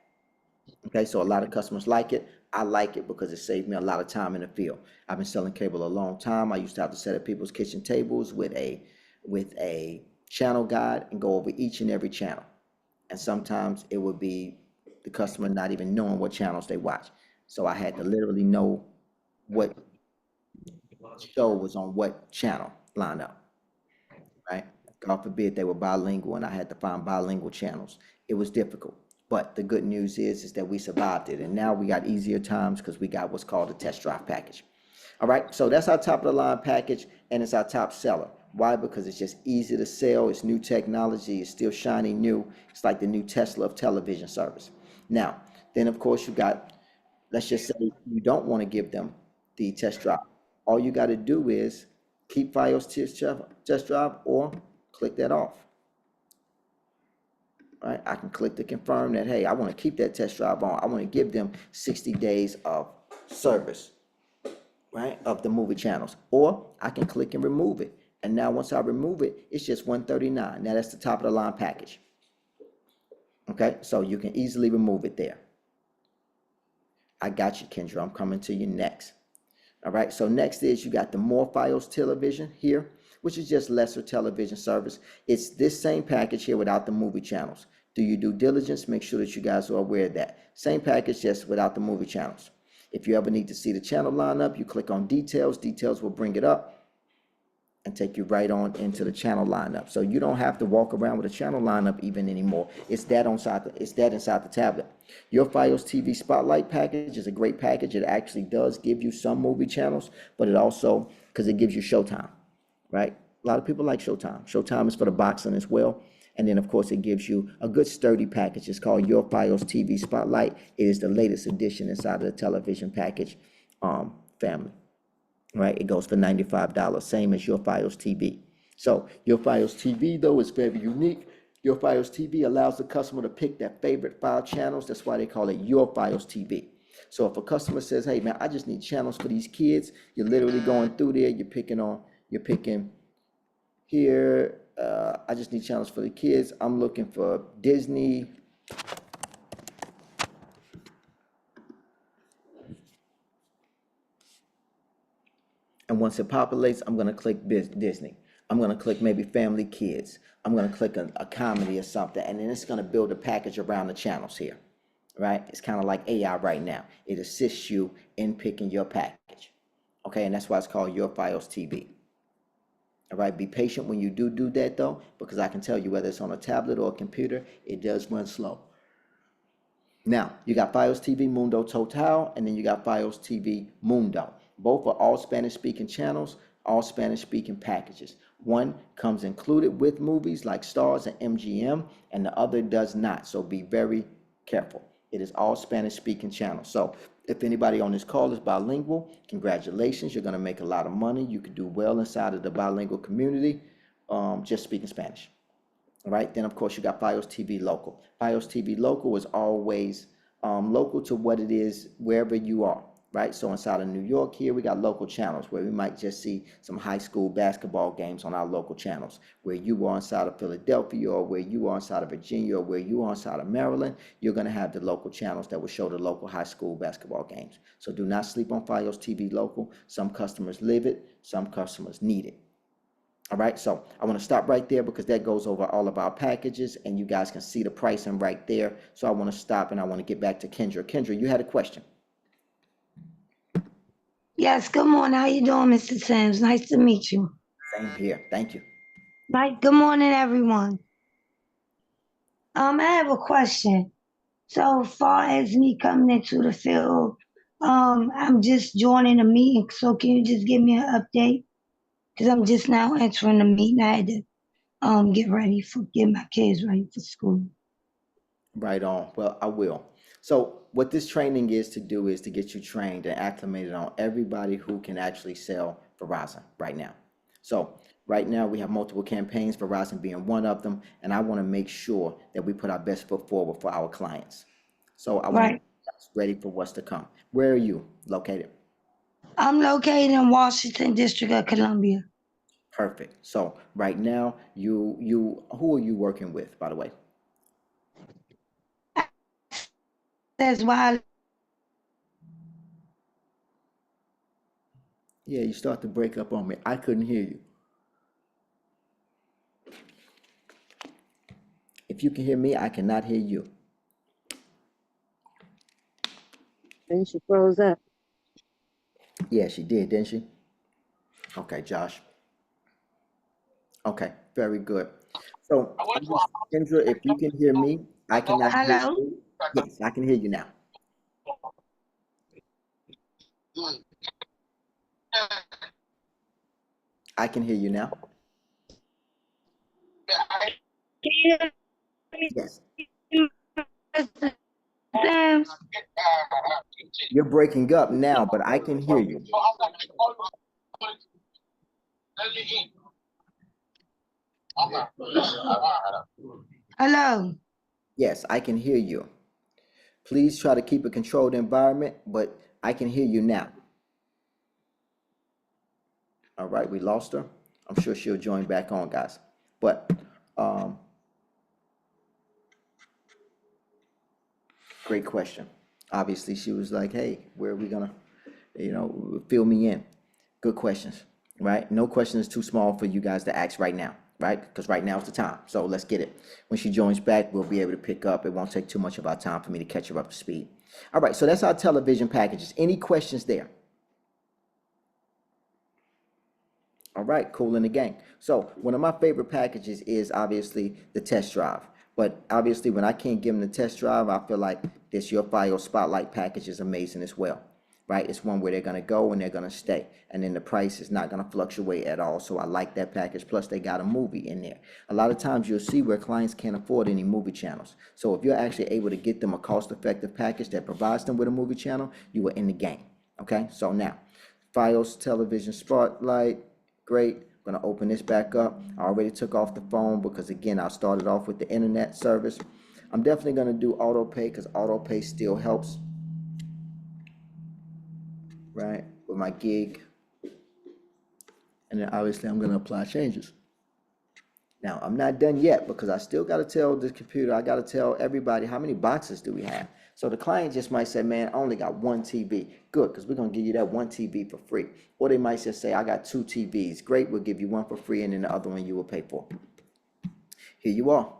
Okay, so a lot of customers like it. I like it because it saved me a lot of time in the field. I've been selling cable a long time. I used to have to set up people's kitchen tables with a channel guide and go over each and every channel. And sometimes it would be the customer not even knowing what channels they watch. So I had to literally know what show was on what channel lineup, right? God forbid they were bilingual and I had to find bilingual channels. It was difficult. But the good news is that we survived it. And now we got easier times because we got what's called a test drive package. All right, so that's our top of the line package, and it's our top seller. Why? Because it's just easy to sell. It's new technology. It's still shiny new. It's like the new Tesla of television service. Now, then of course you got, let's just say you don't want to give them the test drive. All you got to do is keep Fios test drive or click that off. All right, I can click to confirm that, hey, I want to keep that test drive on. I want to give them 60 days of service, right, of the movie channels. Or I can click and remove it. And now once I remove it, it's just $139. Now that's the top of the line package. Okay, so you can easily remove it there. I got you, Kendra. I'm coming to you next. All right, so next is you got the More Fios television here, which is just lesser television service. It's this same package here without the movie channels. Do your due diligence, make sure that you guys are aware of that. Same package, just without the movie channels. If you ever need to see the channel lineup, you click on details. Details will bring it up and take you right on into the channel lineup. So you don't have to walk around with a channel lineup even anymore. It's that inside the tablet. Your Fios TV Spotlight package is a great package. It actually does give you some movie channels, but it also, because it gives you Showtime, right? A lot of people like Showtime. Showtime is for the boxing as well. And then, of course, it gives you a good sturdy package. It's called Your Fios TV Spotlight. It is the latest edition inside of the television package family. Right, it goes for $95, same as Your Fios TV. So Your Fios TV, though, is very unique. Your Fios TV allows the customer to pick their favorite file channels. That's why they call it Your Fios TV. So if a customer says, hey, man, I just need channels for these kids, you're literally going through there, you're picking here, I just need channels for the kids. I'm looking for Disney. And once it populates, I'm going to click Disney. I'm going to click maybe Family Kids. I'm going to click a comedy or something. And then it's going to build a package around the channels here, right? It's kind of like AI right now. It assists you in picking your package. Okay, and that's why it's called Your Fios TV. All right, be patient when you do that though, because I can tell you whether it's on a tablet or a computer, it does run slow. Now, you got Fios TV Mundo Total, and then you got Fios TV Mundo. Both are all Spanish-speaking channels, all Spanish-speaking packages. One comes included with movies like Stars and MGM, and the other does not, so be very careful. It is all Spanish-speaking channels. So if anybody on this call is bilingual, congratulations, you're going to make a lot of money. You could do well inside of the bilingual community, just speaking Spanish. All right, then of course you got Fios TV Local. Fios TV Local is always local to what it is wherever you are, right? So inside of New York here, we got local channels where we might just see some high school basketball games on our local channels. Where you are inside of Philadelphia, or where you are inside of Virginia, or where you are inside of Maryland, you're going to have the local channels that will show the local high school basketball games. So do not sleep on Fios TV Local. Some customers live it, some customers need it. All right, so I want to stop right there because that goes over all of our packages and you guys can see the pricing right there. So I want to stop and I want to get back to Kendra. Kendra, you had a question. Yes, good morning. How you doing, Mr. Sims? Nice to meet you. Same here. Thank you. Right. Good morning, everyone. I have a question. So far as me coming into the field, I'm just joining a meeting. So can you just give me an update? Because I'm just now entering the meeting. I had to get my kids ready for school. Right on. Well, I will. So what this training is to do is to get you trained and acclimated on everybody who can actually sell Verizon right now. So right now we have multiple campaigns, Verizon being one of them, and I want to make sure that we put our best foot forward for our clients. So I want to Right. be ready for what's to come. Where are you located? I'm located in Washington, District of Columbia. Perfect. So right now, who are you working with, by the way? That's why Yeah, you start to break up on me. I couldn't hear you. If you can hear me, I cannot hear you. And she froze up. Yeah, she did, didn't she? Okay, Josh. Okay, very good. So, Kendra, if you can hear me, I cannot hear hello. you. Yes, I can hear you now. I can hear you now. Can you hear Yes. me, Mr. Sims? You're breaking up now, but I can hear you. Hello. Yes, I can hear you. Please try to keep a controlled environment, but I can hear you now. All right, we lost her. I'm sure she'll join back on, guys. But great question. Obviously, she was like, hey, where are we gonna, fill me in? Good questions, right? No question is too small for you guys to ask right now, right? Because right now is the time. So let's get it. When she joins back, we'll be able to pick up. It won't take too much of our time for me to catch her up to speed. All right, so that's our television packages. Any questions there? All right, cool in the gang. So one of my favorite packages is obviously the test drive. But obviously when I can't give them the test drive, I feel like this Your File Spotlight package is amazing as well, right? It's one where they're gonna go and they're gonna stay. And then the price is not gonna fluctuate at all. So I like that package. Plus they got a movie in there. A lot of times you'll see where clients can't afford any movie channels. So if you're actually able to get them a cost-effective package that provides them with a movie channel, you are in the game, okay? So now, Files Television Spotlight, great. I'm gonna open this back up. I already took off the phone because again, I started off with the internet service. I'm definitely gonna do auto pay because auto pay still helps, right? With my gig. And then obviously I'm gonna apply changes. Now, I'm not done yet because I still got to tell the computer, I got to tell everybody how many boxes do we have. So the client just might say, man, I only got one TV. Good, because we're going to give you that one TV for free. Or they might just say, I got two TVs. Great, we'll give you one for free and then the other one you will pay for. Here you are.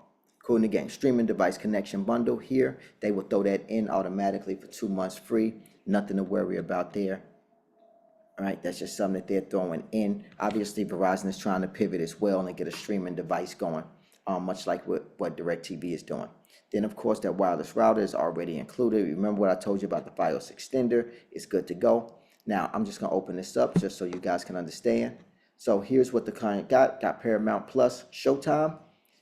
Cool in the game. Streaming device connection bundle here. They will throw that in automatically for 2 months free. Nothing to worry about there. All right, that's just something that they're throwing in. Obviously, Verizon is trying to pivot as well and get a streaming device going, much like what DirecTV is doing. Then, of course, that wireless router is already included. Remember what I told you about the Fios extender? It's good to go. Now, I'm just going to open this up just so you guys can understand. So here's what the client got. Got Paramount Plus, Showtime,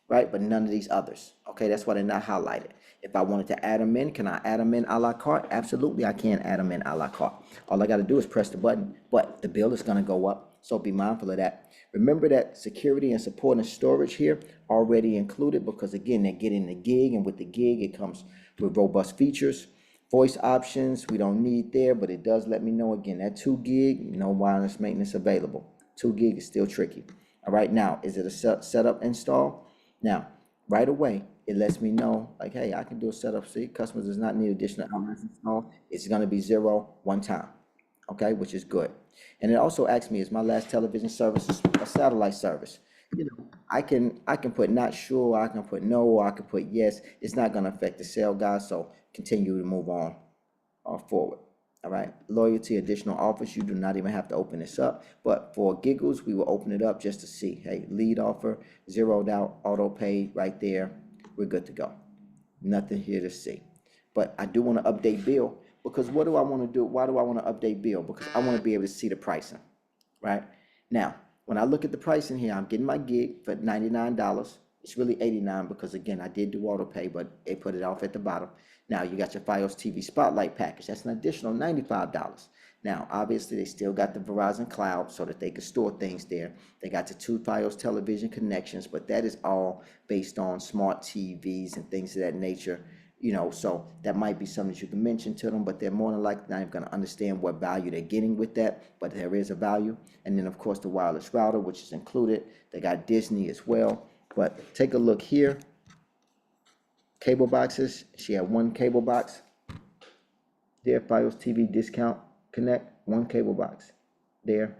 right? But none of these others. Okay, that's why they're not highlighted. If I wanted to add them in, can I add them in a la carte? Absolutely, I can add them in a la carte. All I got to do is press the button, but the bill is going to go up, so be mindful of that. Remember that security and support and storage here already included because, again, they're getting the gig, and with the gig, it comes with robust features. Voice options, we don't need there, but it does let me know, again, that 2 gig, no wireless maintenance available. 2 gig is still tricky. All right, now, is it a setup install? Now, right away, it lets me know, like, hey, I can do a setup. See, customers does not need additional elements installed. It's going to be 0 one time, okay, which is good. And it also asks me, is my last television service a satellite service? You know, I can put not sure, I can put no, or I can put yes. It's not going to affect the sale, guys. So continue to move on forward. All right, loyalty, additional offers. You do not even have to open this up, but for giggles, we will open it up just to see. Hey, lead offer, zeroed out, auto pay right there. We're good to go. Nothing here to see. But I do want to update bill because what do I want to do? Why do I want to update bill? Because I want to be able to see the pricing, right? Now, when I look at the pricing here, I'm getting my gig for $99. It's really $89 because, again, I did do auto pay, but it put it off at the bottom. Now, you got your Fios TV Spotlight package. That's an additional $95. Now, obviously, they still got the Verizon cloud so that they can store things there. They got the 2 Fios television connections, but that is all based on smart TVs and things of that nature. So that might be something that you can mention to them, but they're more than likely not even going to understand what value they're getting with that, but there is a value. And then, of course, the wireless router, which is included. They got Disney as well. But take a look here. Cable boxes. She had 1 cable box. There, Fios TV discount connect, 1 cable box. There.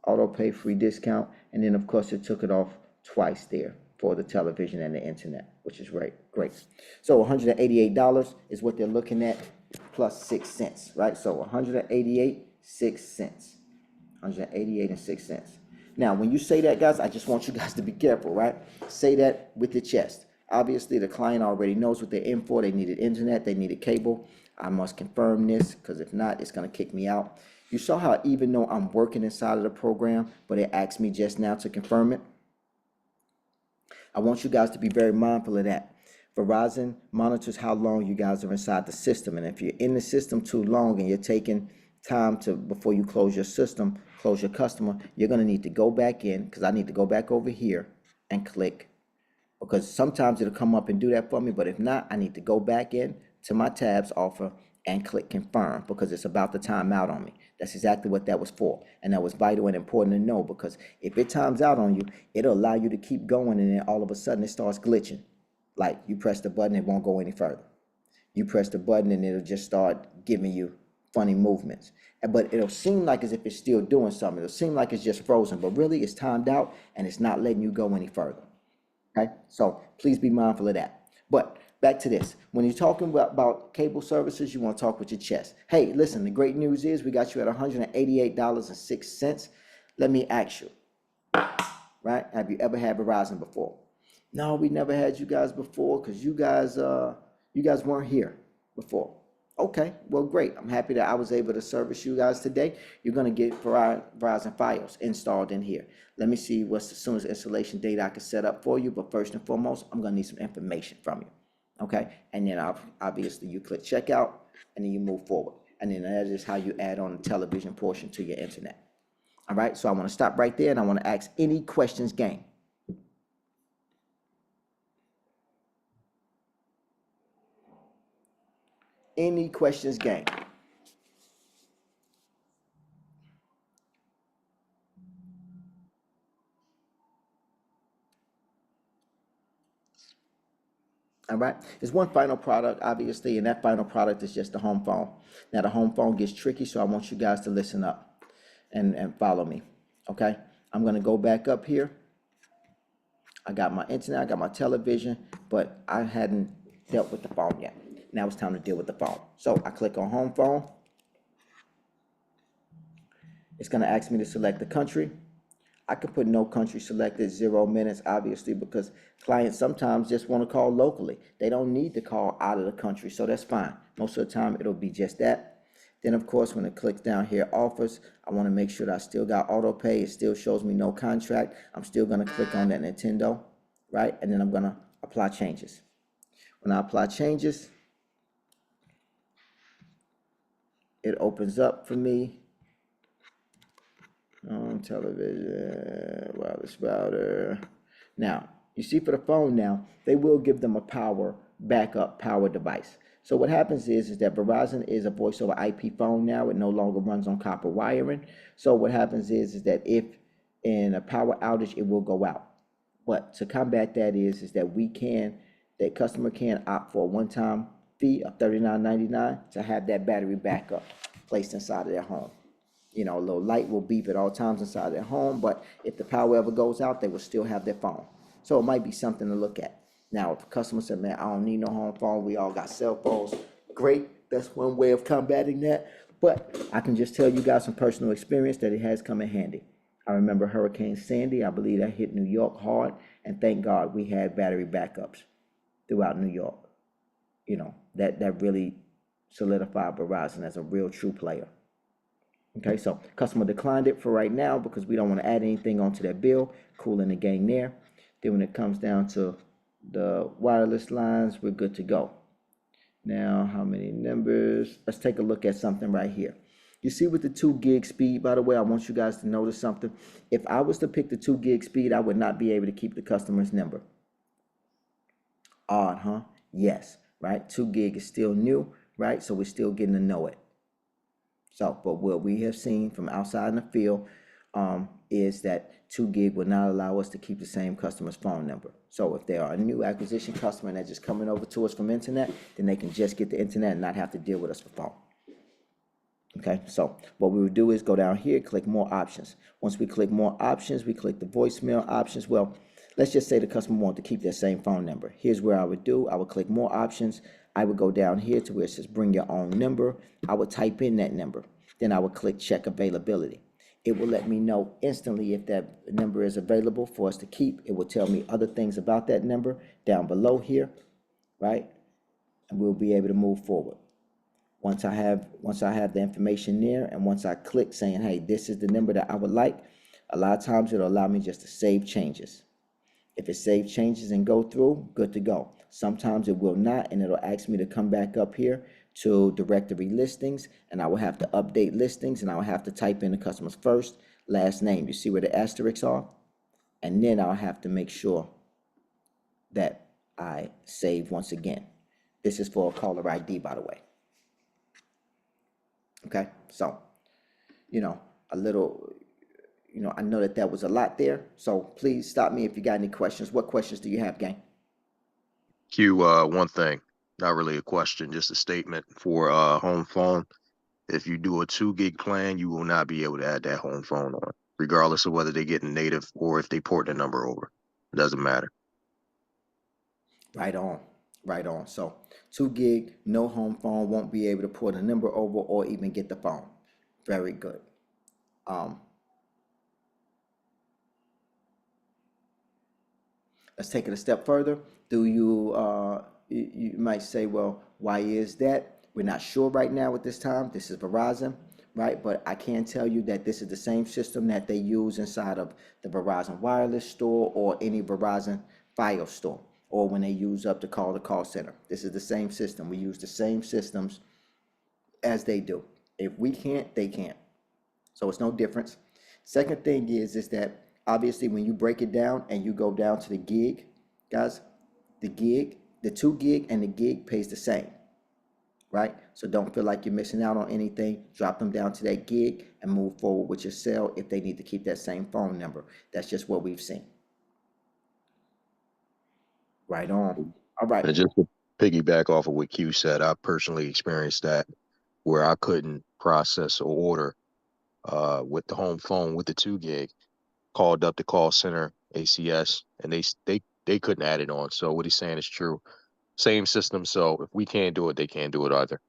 Auto pay free discount. And then, of course, it took it off twice there for the television and the internet, which is great. So $188 is what they're looking at, plus 6 cents, right? So 188, 6 cents. 188 and 6 cents. Now, when you say that, guys, I just want you guys to be careful, right? Say that with your chest. Obviously, the client already knows what they're in for. They needed internet, they needed cable. I must confirm this, because if not, it's going to kick me out. You saw how even though I'm working inside of the program, but it asked me just now to confirm it. I want you guys to be very mindful of that. Verizon monitors how long you guys are inside the system. And if you're in the system too long and you're taking time before you close your system, close your customer, you're going to need to go back in, because I need to go back over here and click. Because sometimes it'll come up and do that for me, but if not, I need to go back in to my tabs offer and click confirm, because it's about to time out on me. That's exactly what that was for. And that was vital and important to know, because if it times out on you, it'll allow you to keep going, and then all of a sudden it starts glitching. Like you press the button, it won't go any further. You press the button and it'll just start giving you funny movements. But it'll seem like as if it's still doing something. It'll seem like it's just frozen, but really it's timed out and it's not letting you go any further. Okay, so please be mindful of that. But back to this. When you're talking about cable services, you want to talk with your chest. Hey, listen, the great news is we got you at $188.06. Let me ask you, right? Have you ever had Verizon before? No, we never had you guys before, because you guys weren't here before. Okay, well, great. I'm happy that I was able to service you guys today. You're going to get Verizon Fios installed in here. Let me see what's the soonest installation date I can set up for you. But first and foremost, I'm going to need some information from you. Okay, and then obviously you click checkout, and then you move forward. And then that is how you add on the television portion to your internet. All right, so I want to stop right there, and I want to ask any questions, gang. Any questions, gang? All right, there's one final product, obviously, and that final product is just the home phone. Now, the home phone gets tricky, so I want you guys to listen up and follow me, okay? I'm going to go back up here. I got my internet, I got my television, but I hadn't dealt with the phone yet. Now it's time to deal with the phone. So I click on home phone. It's going to ask me to select the country. I could put no country selected, 0 minutes, obviously, because clients sometimes just want to call locally. They don't need to call out of the country, so that's fine. Most of the time, it'll be just that. Then, of course, when it clicks down here, offers, I want to make sure that I still got auto pay. It still shows me no contract. I'm still going to click on that Nintendo, right? And then I'm going to apply changes. When I apply changes, it opens up for me. On television, wireless router. Now, you see for the phone now, they will give them a power backup power device. So what happens is that Verizon is a voice over IP phone now. It no longer runs on copper wiring. So what happens is that if in a power outage, it will go out. But to combat that is that customer can opt for a one-time fee of $39.99 to have that battery backup placed inside of their home. You know, a little light will beep at all times inside their home, but if the power ever goes out, they will still have their phone. So it might be something to look at. Now, if a customer said, man, I don't need no home phone, we all got cell phones, great. That's one way of combating that. But I can just tell you guys some personal experience that it has come in handy. I remember Hurricane Sandy. I believe that hit New York hard, and thank God we had battery backups throughout New York. You know, that really solidified Verizon as a real true player. Okay, so customer declined it for right now because we don't want to add anything onto that bill. Cool in the gang there. Then when it comes down to the wireless lines, we're good to go. Now, how many numbers? Let's take a look at something right here. You see with the 2 gig speed, by the way, I want you guys to notice something. If I was to pick the 2 gig speed, I would not be able to keep the customer's number. Odd, huh? Yes, right? 2 gig is still new, right? So we're still getting to know it. So, but what we have seen from outside in the field is that 2 gig will not allow us to keep the same customer's phone number. So if they are a new acquisition customer and they're just coming over to us from internet, then they can just get the internet and not have to deal with us for phone. Okay, so what we would do is go down here, click more options. Once we click more options, we click the voicemail options. Well, let's just say the customer wants to keep their same phone number. Here's where I would do. I would click more options. I would go down here to where it says bring your own number. I would type in that number. Then I would click check availability. It will let me know instantly if that number is available for us to keep. It will tell me other things about that number down below here, right? And we'll be able to move forward. Once I have the information there, and once I click saying, hey, this is the number that I would like, a lot of times it'll allow me just to save changes. If it saves changes and go through, good to go. Sometimes it will not, and it'll ask me to come back up here to directory listings, and I will have to update listings, and I will have to type in the customer's first, last name. You see where the asterisks are? And then I'll have to make sure that I save once again. This is for a caller ID, by the way. Okay, so, a little, I know that was a lot there. So please stop me if you got any questions. What questions do you have, gang? Q, one thing, not really a question, just a statement for home phone. If you do a 2 gig plan, you will not be able to add that home phone on, regardless of whether they get native or if they port the number over. It doesn't matter. Right on, right on. So 2 gig, no home phone, won't be able to port a number over or even get the phone. Very good. Let's take it a step further. Do you might say, well, why is that? We're not sure right now at this time. This is Verizon, right? But I can tell you that this is the same system that they use inside of the Verizon wireless store or any Verizon Fios store, or when they use up the call center. This is the same system. We use the same systems as they do. If we can't, they can't. So it's no difference. Second thing is that obviously when you break it down and you go down to the gig, guys, the 2 gig and the gig pays the same, right? So don't feel like you're missing out on anything. Drop them down to that gig and move forward with your sale if they need to keep that same phone number. That's just what we've seen. Right on. All right. And just to piggyback off of what Q said, I personally experienced that where I couldn't process or order with the home phone with the 2 gig. Called up the call center, ACS, and they couldn't add it on. So what he's saying is true. Same system. So if we can't do it, they can't do it either.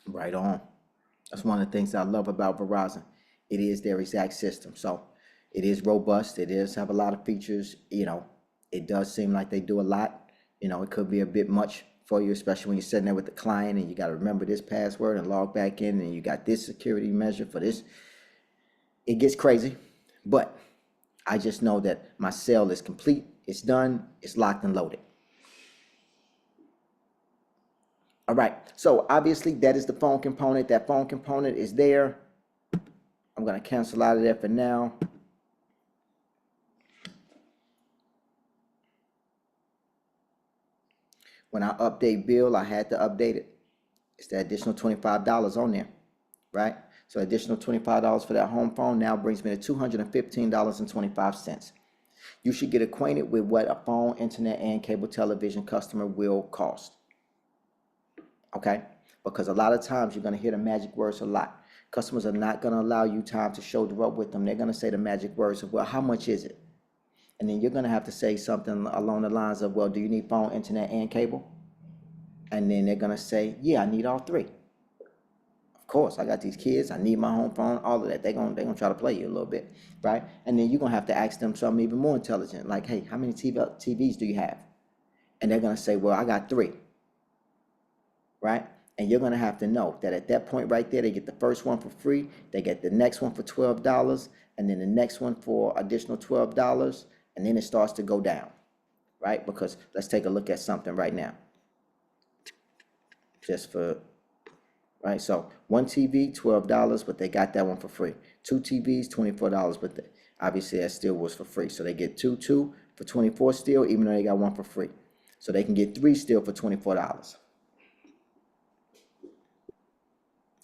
Right on. That's one of the things I love about Verizon. It is their exact system. So it is robust. It does have a lot of features. It does seem like they do a lot. It could be a bit much for you, especially when you're sitting there with the client and you got to remember this password and log back in and you got this security measure for this. It gets crazy, but I just know that my sale is complete. It's done. It's locked and loaded. All right, so obviously that is the phone component. That phone component is there. I'm going to cancel out of there for now. When I update bill, I had to update it. It's the additional $25 on there, right? So additional $25 for that home phone now brings me to $215.25. You should get acquainted with what a phone, internet, and cable television customer will cost. Okay? Because a lot of times you're going to hear the magic words a lot. Customers are not going to allow you time to shoulder up with them. They're going to say the magic words of, well, how much is it? And then you're going to have to say something along the lines of, well, do you need phone, internet, and cable? And then they're going to say, yeah, I need all three. Of course, I got these kids. I need my home phone, all of that. They're going to try to play you a little bit, right? And then you're going to have to ask them something even more intelligent, like, hey, how many TVs do you have? And they're going to say, well, I got 3, right? And you're going to have to know that at that point right there, they get the first one for free. They get the next one for $12, and then the next one for additional $12, and then it starts to go down, right? Because let's take a look at something right now. just for, right? So one TV, $12, but they got that one for free. Two TVs, $24, but obviously that still was for free. So they get two for 24 still, even though they got one for free. So they can get three still for $24.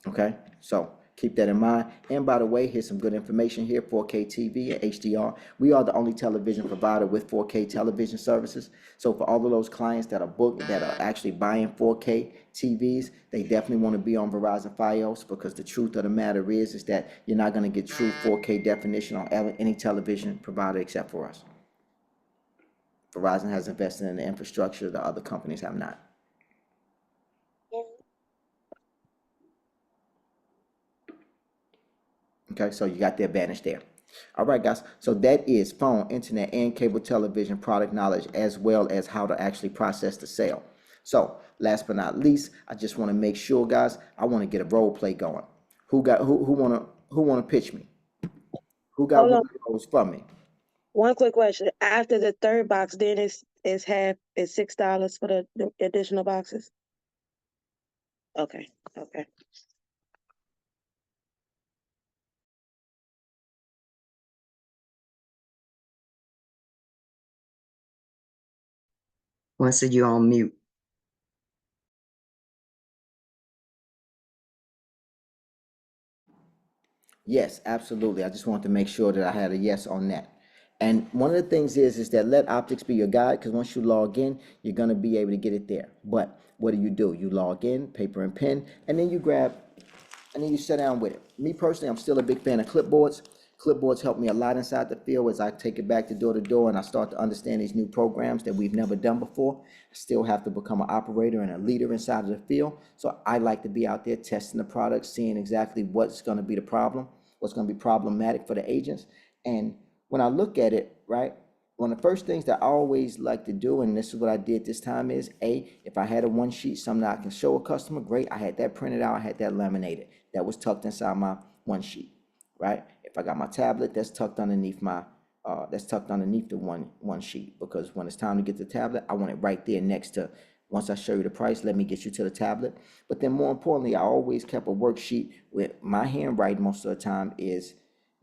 Okay, so keep that in mind. And by the way, here's some good information here. 4K TV and HDR. We are the only television provider with 4K television services. So for all of those clients that are booked, that are actually buying 4K TVs, they definitely want to be on Verizon Fios, because the truth of the matter is that you're not going to get true 4K definition on any television provider except for us. Verizon has invested in the infrastructure, the other companies have not. Okay, so you got the advantage there. All right, guys. So that is phone, internet, and cable television product knowledge, as well as how to actually process the sale. So last but not least, I just want to make sure, guys, I want to get a role play going. Who wanna pitch me? Who got Hold one on. of those for me? One quick question. After the third box, then it's $6 for the additional boxes. Okay. Okay. Once you're on mute. Yes, absolutely. I just wanted to make sure that I had a yes on that. And one of the things is that let optics be your guide, because once you log in, you're going to be able to get it there. But what do? You log in, paper and pen, and then you sit down with it. Me personally, I'm still a big fan of clipboards. Clipboards help me a lot inside the field as I take it back to door and I start to understand these new programs that we've never done before. I still have to become an operator and a leader inside of the field. So I like to be out there testing the products, seeing exactly what's going to be the problem, what's going to be problematic for the agents. And when I look at it, right, one of the first things that I always like to do, and this is what I did this time, is if I had a one sheet, something I can show a customer, great. I had that printed out, I had that laminated. That was tucked inside my one sheet, right? If I got my tablet, that's tucked underneath the one sheet, because when it's time to get the tablet, I want it right there next to, once I show you the price, let me get you to the tablet. But then more importantly, I always kept a worksheet with my handwriting most of the time is,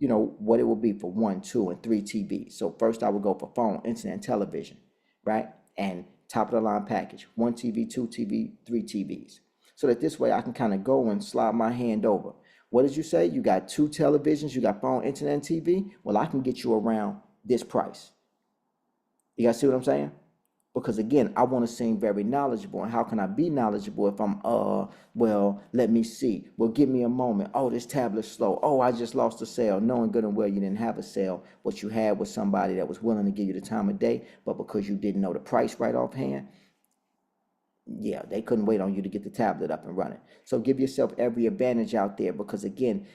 what it will be for 1, 2, and 3 TVs. So first I would go for phone, internet, and television, right? And top of the line package, 1 TV, 2 TV, 3 TVs. So that this way I can kind of go and slide my hand over. What did you say? You got 2 televisions, you got phone, internet, and TV? Well, I can get you around this price. You guys see what I'm saying? Because again, I want to seem very knowledgeable. And how can I be knowledgeable if I'm, well, let me see. Well, give me a moment. Oh, this tablet's slow. Oh, I just lost a sale. Knowing good and well you didn't have a sale. What you had was somebody that was willing to give you the time of day, but because you didn't know the price right offhand, yeah, they couldn't wait on you to get the tablet up and running. So give yourself every advantage out there, because again,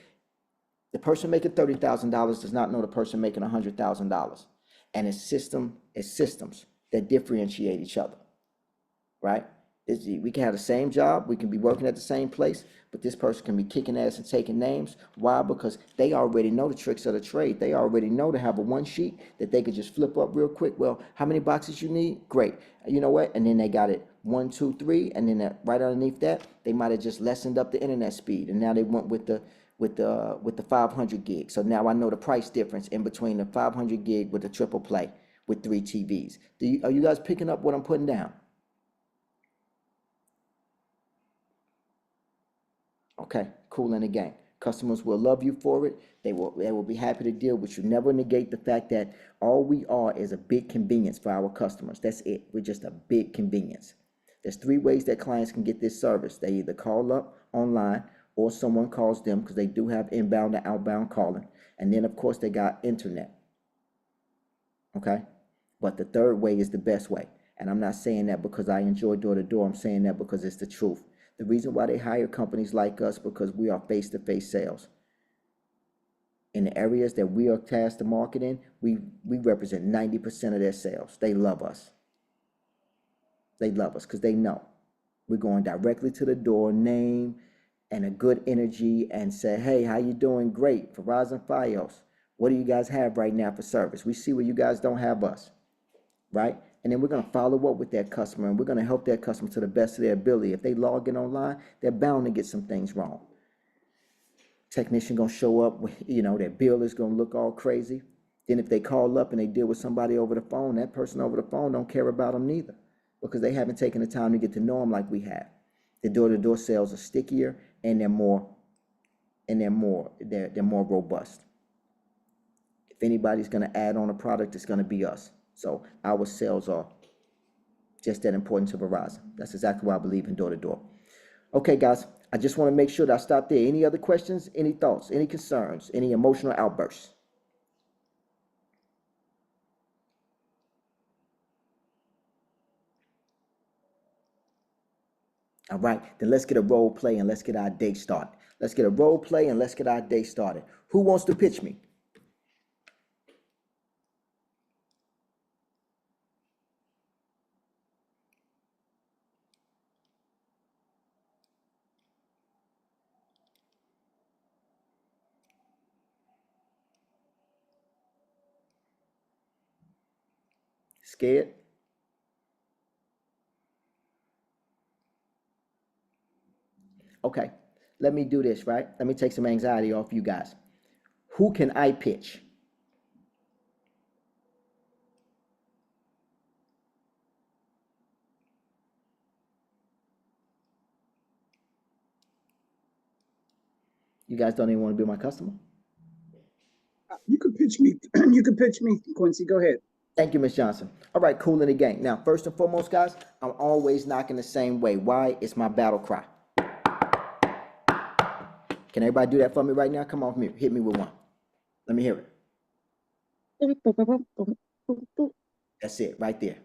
the person making $30,000 does not know the person making $100,000. And it's systems that differentiate each other, right? We can have the same job, we can be working at the same place, but this person can be kicking ass and taking names. Why? Because they already know the tricks of the trade. They already know to have a one sheet that they could just flip up real quick. Well, how many boxes you need? Great. You know what? And then they got it 1, 2, 3, and then right underneath that, they might have just lessened up the internet speed, and now they went with the 500 gig. So now I know the price difference in between the 500 gig with the triple play with 3 TVs. Are you guys picking up what I'm putting down? Okay, cool in the game. Customers will love you for it. They will be happy to deal with you. Never negate the fact that all we are is a big convenience for our customers. That's it. We're just a big convenience. There's 3 ways that clients can get this service. They either call up online, or someone calls them, because they do have inbound and outbound calling. And then of course they got internet. Okay? But the third way is the best way. And I'm not saying that because I enjoy door to door. I'm saying that because it's the truth. The reason why they hire companies like us, because we are face-to-face sales. In the areas that we are tasked to market in, we represent 90% of their sales. They love us. They love us because they know we're going directly to the door, name and a good energy, and say, hey, how you doing? Great. Verizon Fios. What do you guys have right now for service? We see where you guys don't have us, right? And then we're going to follow up with that customer, and we're going to help that customer to the best of their ability. If they log in online, they're bound to get some things wrong. Technician going to show up, their bill is going to look all crazy. Then if they call up and they deal with somebody over the phone, that person over the phone don't care about them neither, because they haven't taken the time to get to know them like we have. The door-to-door sales are stickier, and they're more robust. If anybody's going to add on a product, it's going to be us. So our sales are just that important to Verizon. That's exactly why I believe in door-to-door. Okay, guys, I just want to make sure that I stop there. Any other questions, any thoughts, any concerns, any emotional outbursts? All right, then let's get a role play and let's get our day started. Let's get a role play and let's get our day started. Who wants to pitch me? Scared? Okay, let me do this, right? Let me take some anxiety off you guys. Who can I pitch? You guys don't even want to be my customer? You could pitch me. You could pitch me, Quincy. Go ahead. Thank you, Ms. Johnson. All right, cool in the game. Now, first and foremost, guys, I'm always knocking the same way. Why? It's my battle cry. Can everybody do that for me right now? Come on, hit me with one. Let me hear it. That's it, right there.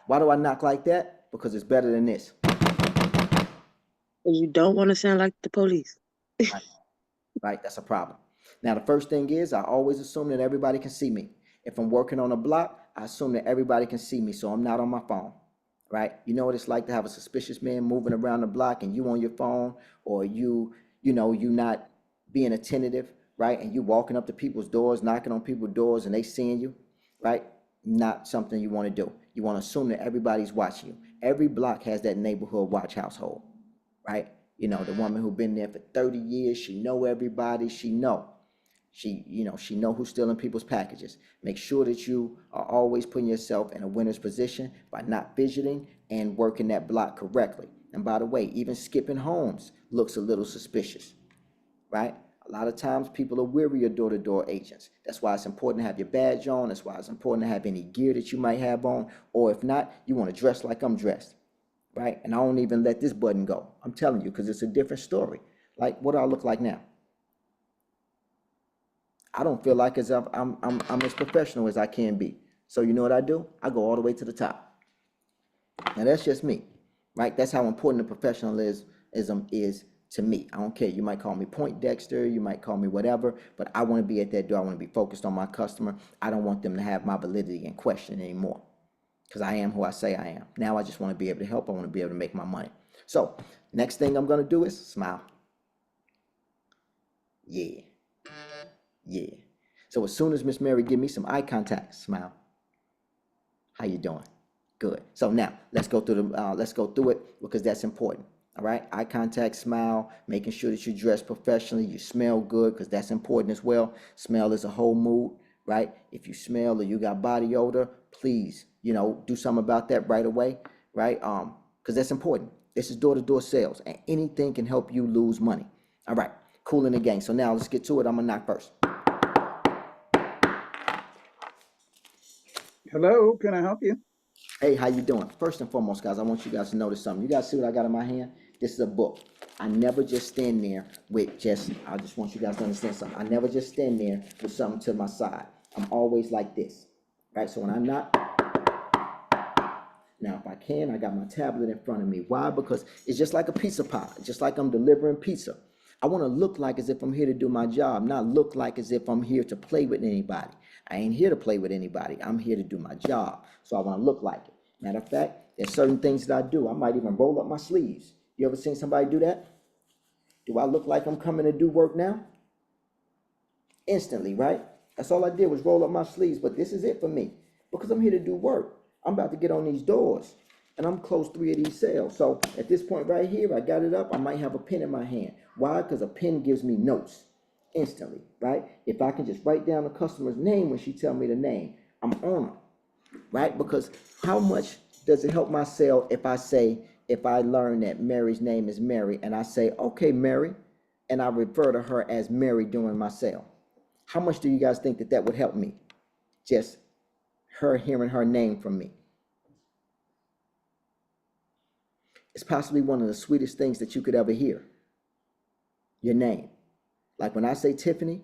Why do I knock like that? Because it's better than this. You don't want to sound like the police. Right, that's a problem. Now, the first thing is I always assume that everybody can see me. If I'm working on a block, I assume that everybody can see me, so I'm not on my phone, right? You know what it's like to have a suspicious man moving around the block and you on your phone, or you not being attentive, right? And you walking up to people's doors, knocking on people's doors, and they seeing you, right? Not something you want to do. You want to assume that everybody's watching you. Every block has that neighborhood watch household, right? The woman who been there for 30 years, she know everybody, she know who's stealing people's packages. Make sure that you are always putting yourself in a winner's position by not fidgeting and working that block correctly. And by the way, even skipping homes looks a little suspicious, right? A lot of times people are weary of door-to-door agents. That's why it's important to have your badge on. That's why it's important to have any gear that you might have on. Or if not, you want to dress like I'm dressed, right? And I don't even let this button go. I'm telling you, because it's a different story. Like, what do I look like now? I don't feel like as I'm as professional as I can be. So you know what I do? I go all the way to the top. Now that's just me, right? That's how important the professionalism is to me. I don't care. You might call me Point Dexter, you might call me whatever, but I want to be at that door. I want to be focused on my customer. I don't want them to have my validity in question anymore, because I am who I say I am. Now I just want to be able to help. I want to be able to make my money. So next thing I'm going to do is smile. Yeah. So as soon as Miss Mary give me some eye contact, smile. How you doing? Good. So now let's go through it, because that's important. All right. Eye contact, smile, making sure that you dress professionally, you smell good, because that's important as well. Smell is a whole mood, right? If you smell or you got body odor, please, do something about that right away, right? Because that's important. This is door-to-door sales, and anything can help you lose money. All right. Cool in the game. So now let's get to it. I'm gonna knock first. Hello, can I help you? Hey, how you doing? First and foremost, guys, I want you guys to notice something. You guys see what I got in my hand? This is a book. I never just stand there with I just want you guys to understand something. I never just stand there with something to my side. I'm always like this, right? So when I knock, now if I can, I got my tablet in front of me. Why? Because it's just like a pizza pie, just like I'm delivering pizza. I want to look like as if I'm here to do my job, not look like as if I'm here to play with anybody. I ain't here to play with anybody. I'm here to do my job. So I want to look like it. Matter of fact, there's certain things that I do. I might even roll up my sleeves. You ever seen somebody do that? Do I look like I'm coming to do work now? Instantly, right? That's all I did was roll up my sleeves, but this is it for me. because I'm here to do work. I'm about to get on these doors and I'm close 3 of these sales. So at this point right here, I got it up. I might have a pen in my hand. Why? Because a pen gives me notes instantly, right? If I can just write down the customer's name when she tell me the name, I'm on them, right? Because how much does it help my sale if I learn that Mary's name is Mary and I say, okay, Mary, and I refer to her as Mary during my sale? How much do you guys think that would help me? Just her hearing her name from me. It's possibly one of the sweetest things that you could ever hear. Your name. Like when I say Tiffany,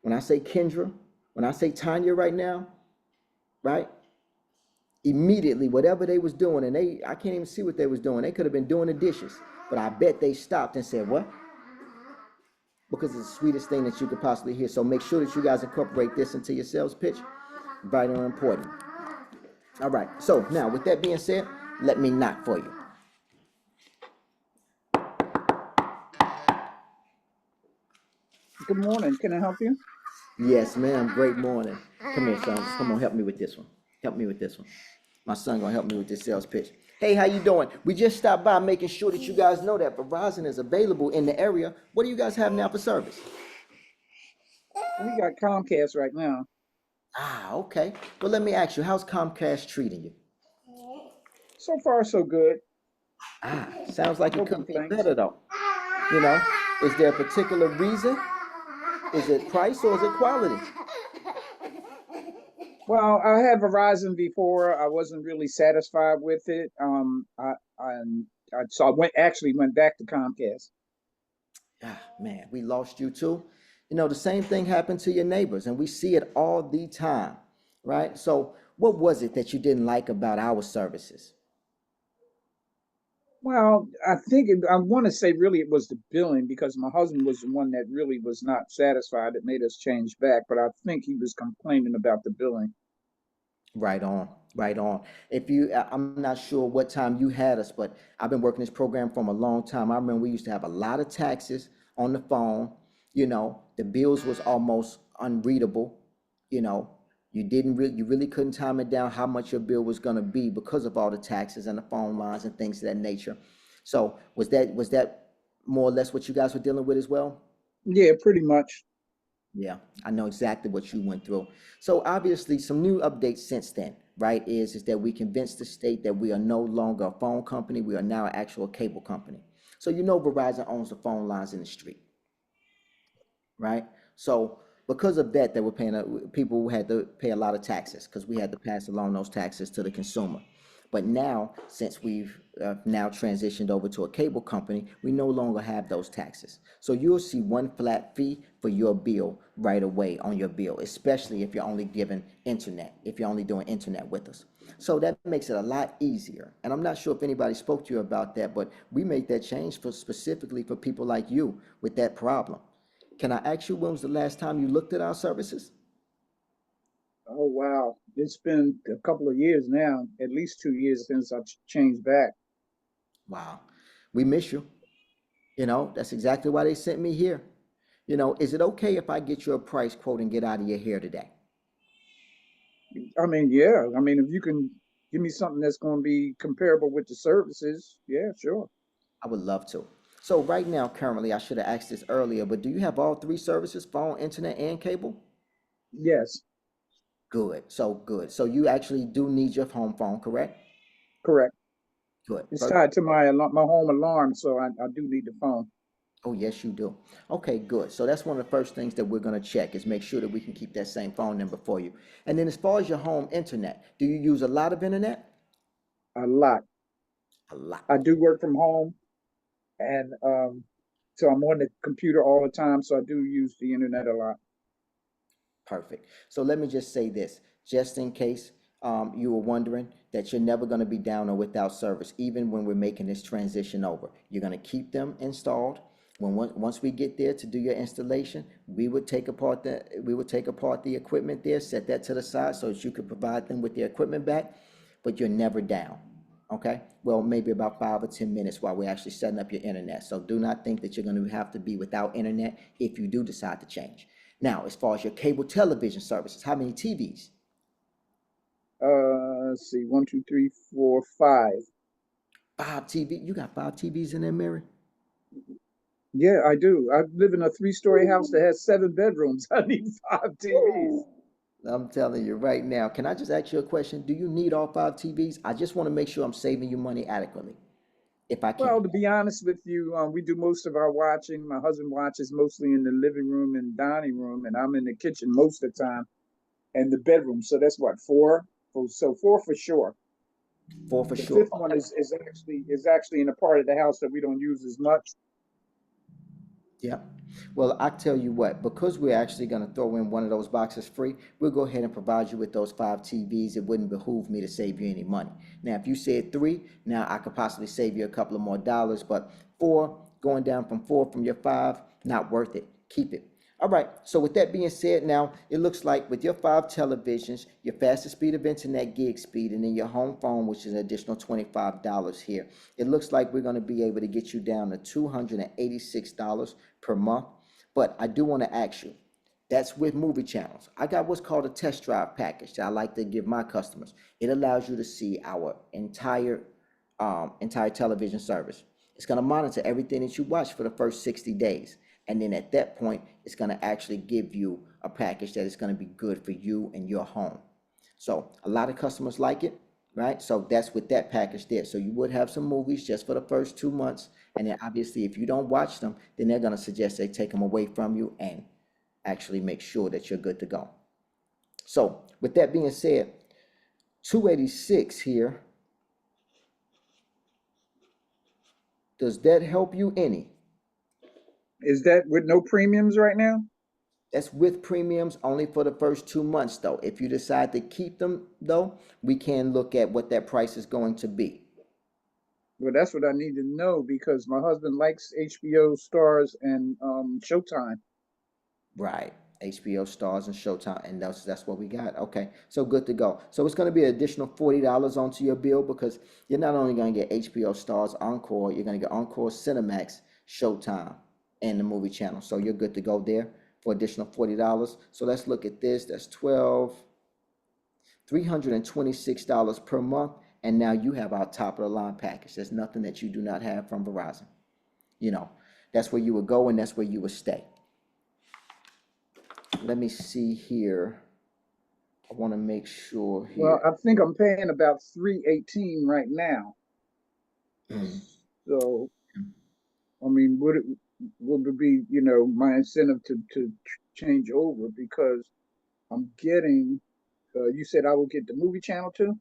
when I say Kendra, when I say Tanya right now, right? Immediately, whatever they was doing, and I can't even see what they was doing. They could have been doing the dishes, but I bet they stopped and said, what? Because it's the sweetest thing that you could possibly hear. So make sure that you guys incorporate this into your sales pitch. Vital and important. All right. So now with that being said, let me knock for you. Good morning. Can I help you? Yes, ma'am. Great morning. Come here, son. Come on, help me with this one. Help me with this one. My son gonna help me with this sales pitch. Hey, how you doing? We just stopped by making sure that you guys know that Verizon is available in the area. What do you guys have now for service? We got Comcast right now. Ah, okay. Well, let me ask you, how's Comcast treating you? So far, so good. Ah, sounds like No it could be complaints. better though. You know, is there a particular reason? Is it price or is it quality? Well, I had Verizon before. I wasn't really satisfied with it. So I went back to Comcast. Ah, man, we lost you too. You know, the same thing happened to your neighbors, and we see it all the time, right? So, what was it that you didn't like about our services? Well, I want to say really it was the billing because my husband was the one that really was not satisfied. That made us change back, but I think he was complaining about the billing. Right on, right on. I'm not sure what time you had us, but I've been working this program from a long time. I remember we used to have a lot of taxes on the phone. You know, the bills was almost unreadable. You know, you really couldn't time it down how much your bill was gonna be because of all the taxes and the phone lines and things of that nature. So was that more or less what you guys were dealing with as well? Yeah, pretty much. Yeah, I know exactly what you went through. So obviously some new updates since then, right, is that we convinced the state that we are no longer a phone company, we are now an actual cable company. So you know Verizon owns the phone lines in the street, right? So because of that, they were paying people had to pay a lot of taxes because we had to pass along those taxes to the consumer. But now, since we've now transitioned over to a cable company, we no longer have those taxes. So you'll see one flat fee for your bill right away on your bill, especially if you're only giving internet, if you're only doing internet with us. So that makes it a lot easier. And I'm not sure if anybody spoke to you about that, but we made that change specifically for people like you with that problem. Can I ask you, when was the last time you looked at our services? Oh wow, it's been a couple of years now, at least 2 years since I changed back. Wow, we miss you. You know, that's exactly why they sent me here. You know, is it okay if I get you a price quote and get out of your hair today? I mean, yeah. I mean, if you can give me something that's going to be comparable with the services, yeah, sure. I would love to. So right now, currently, I should have asked this earlier, but do you have all three services, phone, internet, and cable? Yes, Good. So good. So you actually do need your home phone, correct? correct. Good. It's tied to my home alarm, so I do need the phone. Oh, yes, you do. Okay, good. So that's one of the first things that we're going to check is make sure that we can keep that same phone number for you. And then as far as your home internet, do you use a lot of internet? A lot. A lot. I do work from home, and so I'm on the computer all the time, so I do use the internet a lot. Perfect. So let me just say this, just in case you were wondering that you're never going to be down or without service, even when we're making this transition over. You're going to keep them installed. Once we get there to do your installation, we would take apart the equipment there, set that to the side so that you could provide them with their equipment back, but you're never down. Okay, well, maybe about 5 or 10 minutes while we're actually setting up your internet. So do not think that you're going to have to be without internet if you do decide to change. Now, as far as your cable television services, how many TVs? Let's see, 1, 2, 3, 4, 5. 5 TV. You got 5 TVs in there, Mary? Yeah, I do. I live in a 3-story house that has 7 bedrooms. I need 5 TVs. I'm telling you right now. Can I just ask you a question? Do you need all 5 TVs? I just want to make sure I'm saving you money adequately, if I Well, can. to be honest with you, we do most of our watching. My husband watches mostly in the living room and dining room, and I'm in the kitchen most of the time and the bedroom. So that's what, 4? So 4 for sure. 4 for The sure. 5th one is actually in a part of the house that we don't use as much. Yeah. Well, I tell you what, because we're actually going to throw in one of those boxes free, we'll go ahead and provide you with those 5 TVs. It wouldn't behoove me to save you any money. Now, if you said 3, now I could possibly save you a couple of more dollars, but 4, going down from 4 from your 5, not worth it. Keep it. All right, so with that being said, now it looks like with your 5 televisions, your fastest speed of internet gig speed, and then your home phone, which is an additional $25 here, it looks like we're going to be able to get you down to $286 per month. But I do want to ask you, that's with movie channels. I got what's called a test drive package that I like to give my customers. It allows you to see our entire television service. It's going to monitor everything that you watch for the first 60 days. And then at that point, it's going to actually give you a package that is going to be good for you and your home. So a lot of customers like it, right? So that's with that package there. So you would have some movies just for the first 2 months. And then obviously if you don't watch them, then they're going to suggest they take them away from you and actually make sure that you're good to go. So with that being said, 286 here. Does that help you any? Is that with no premiums right now? That's with premiums only for the first 2 months, though. If you decide to keep them, though, we can look at what that price is going to be. Well, that's what I need to know because my husband likes HBO, Stars, and Showtime. Right. HBO, Stars, and Showtime, and that's what we got. Okay, so good to go. So it's going to be an additional $40 onto your bill because you're not only going to get HBO, Stars, Encore, you're going to get Encore, Cinemax, Showtime, and the movie channel. So you're good to go there for additional $40. So let's look at this. That's $326 per month, and now you have our top of the line package. There's nothing that you do not have from Verizon. You know, that's where you would go and that's where you would stay. Let me see here. I want to make sure here. Well, I think I'm paying about $318 right now. So, I mean, would it be, my incentive to change over because I'm getting, you said I will get the movie channel too?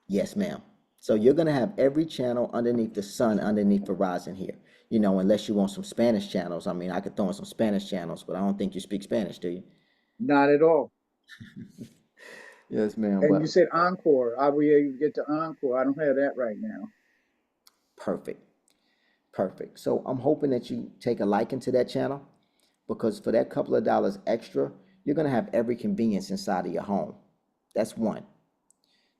Yes, ma'am. So you're going to have every channel underneath the sun underneath Verizon here. You know, unless you want some Spanish channels. I mean, I could throw in some Spanish channels, but I don't think you speak Spanish, do you? Not at all. Yes, ma'am. And you said Encore. I will be able to get to Encore. I don't have that right now. Perfect. Perfect. So I'm hoping that you take a liking to that channel because for that couple of dollars extra, you're going to have every convenience inside of your home. That's one.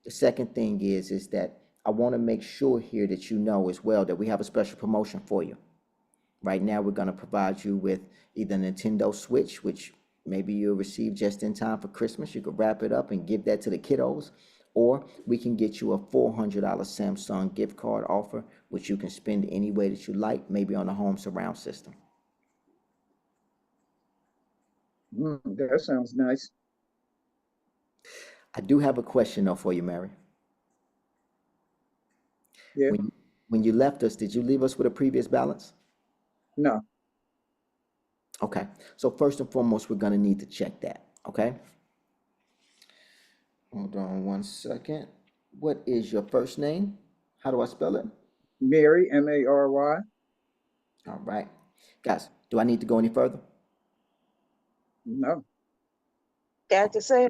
The second thing is that I want to make sure here that you know as well that we have a special promotion for you. Right now, we're going to provide you with either Nintendo Switch, which maybe you'll receive just in time for Christmas. You could wrap it up and give that to the kiddos. Or we can get you a $400 Samsung gift card offer, which you can spend any way that you like, maybe on a home surround system. That sounds nice. I do have a question, though, for you, Mary. Yeah. When you left us, did you leave us with a previous balance? No. Okay. So first and foremost, we're going to need to check that. Okay. Hold on one second. What is your first name? How do I spell it? Mary, M-A-R-Y. All right. Guys, do I need to go any further? No. Got to say,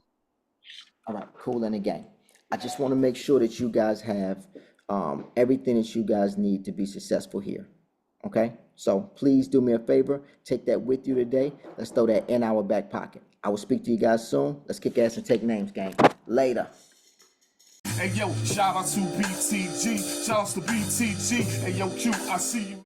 All right, cool. And again, I just want to make sure that you guys have everything that you guys need to be successful here. Okay? So please do me a favor. Take that with you today. Let's throw that in our back pocket. I will speak to you guys soon. Let's kick ass and take names, gang. Later. Hey yo, shout out to BTG, shout out to BTG. Hey yo, Q, I see you.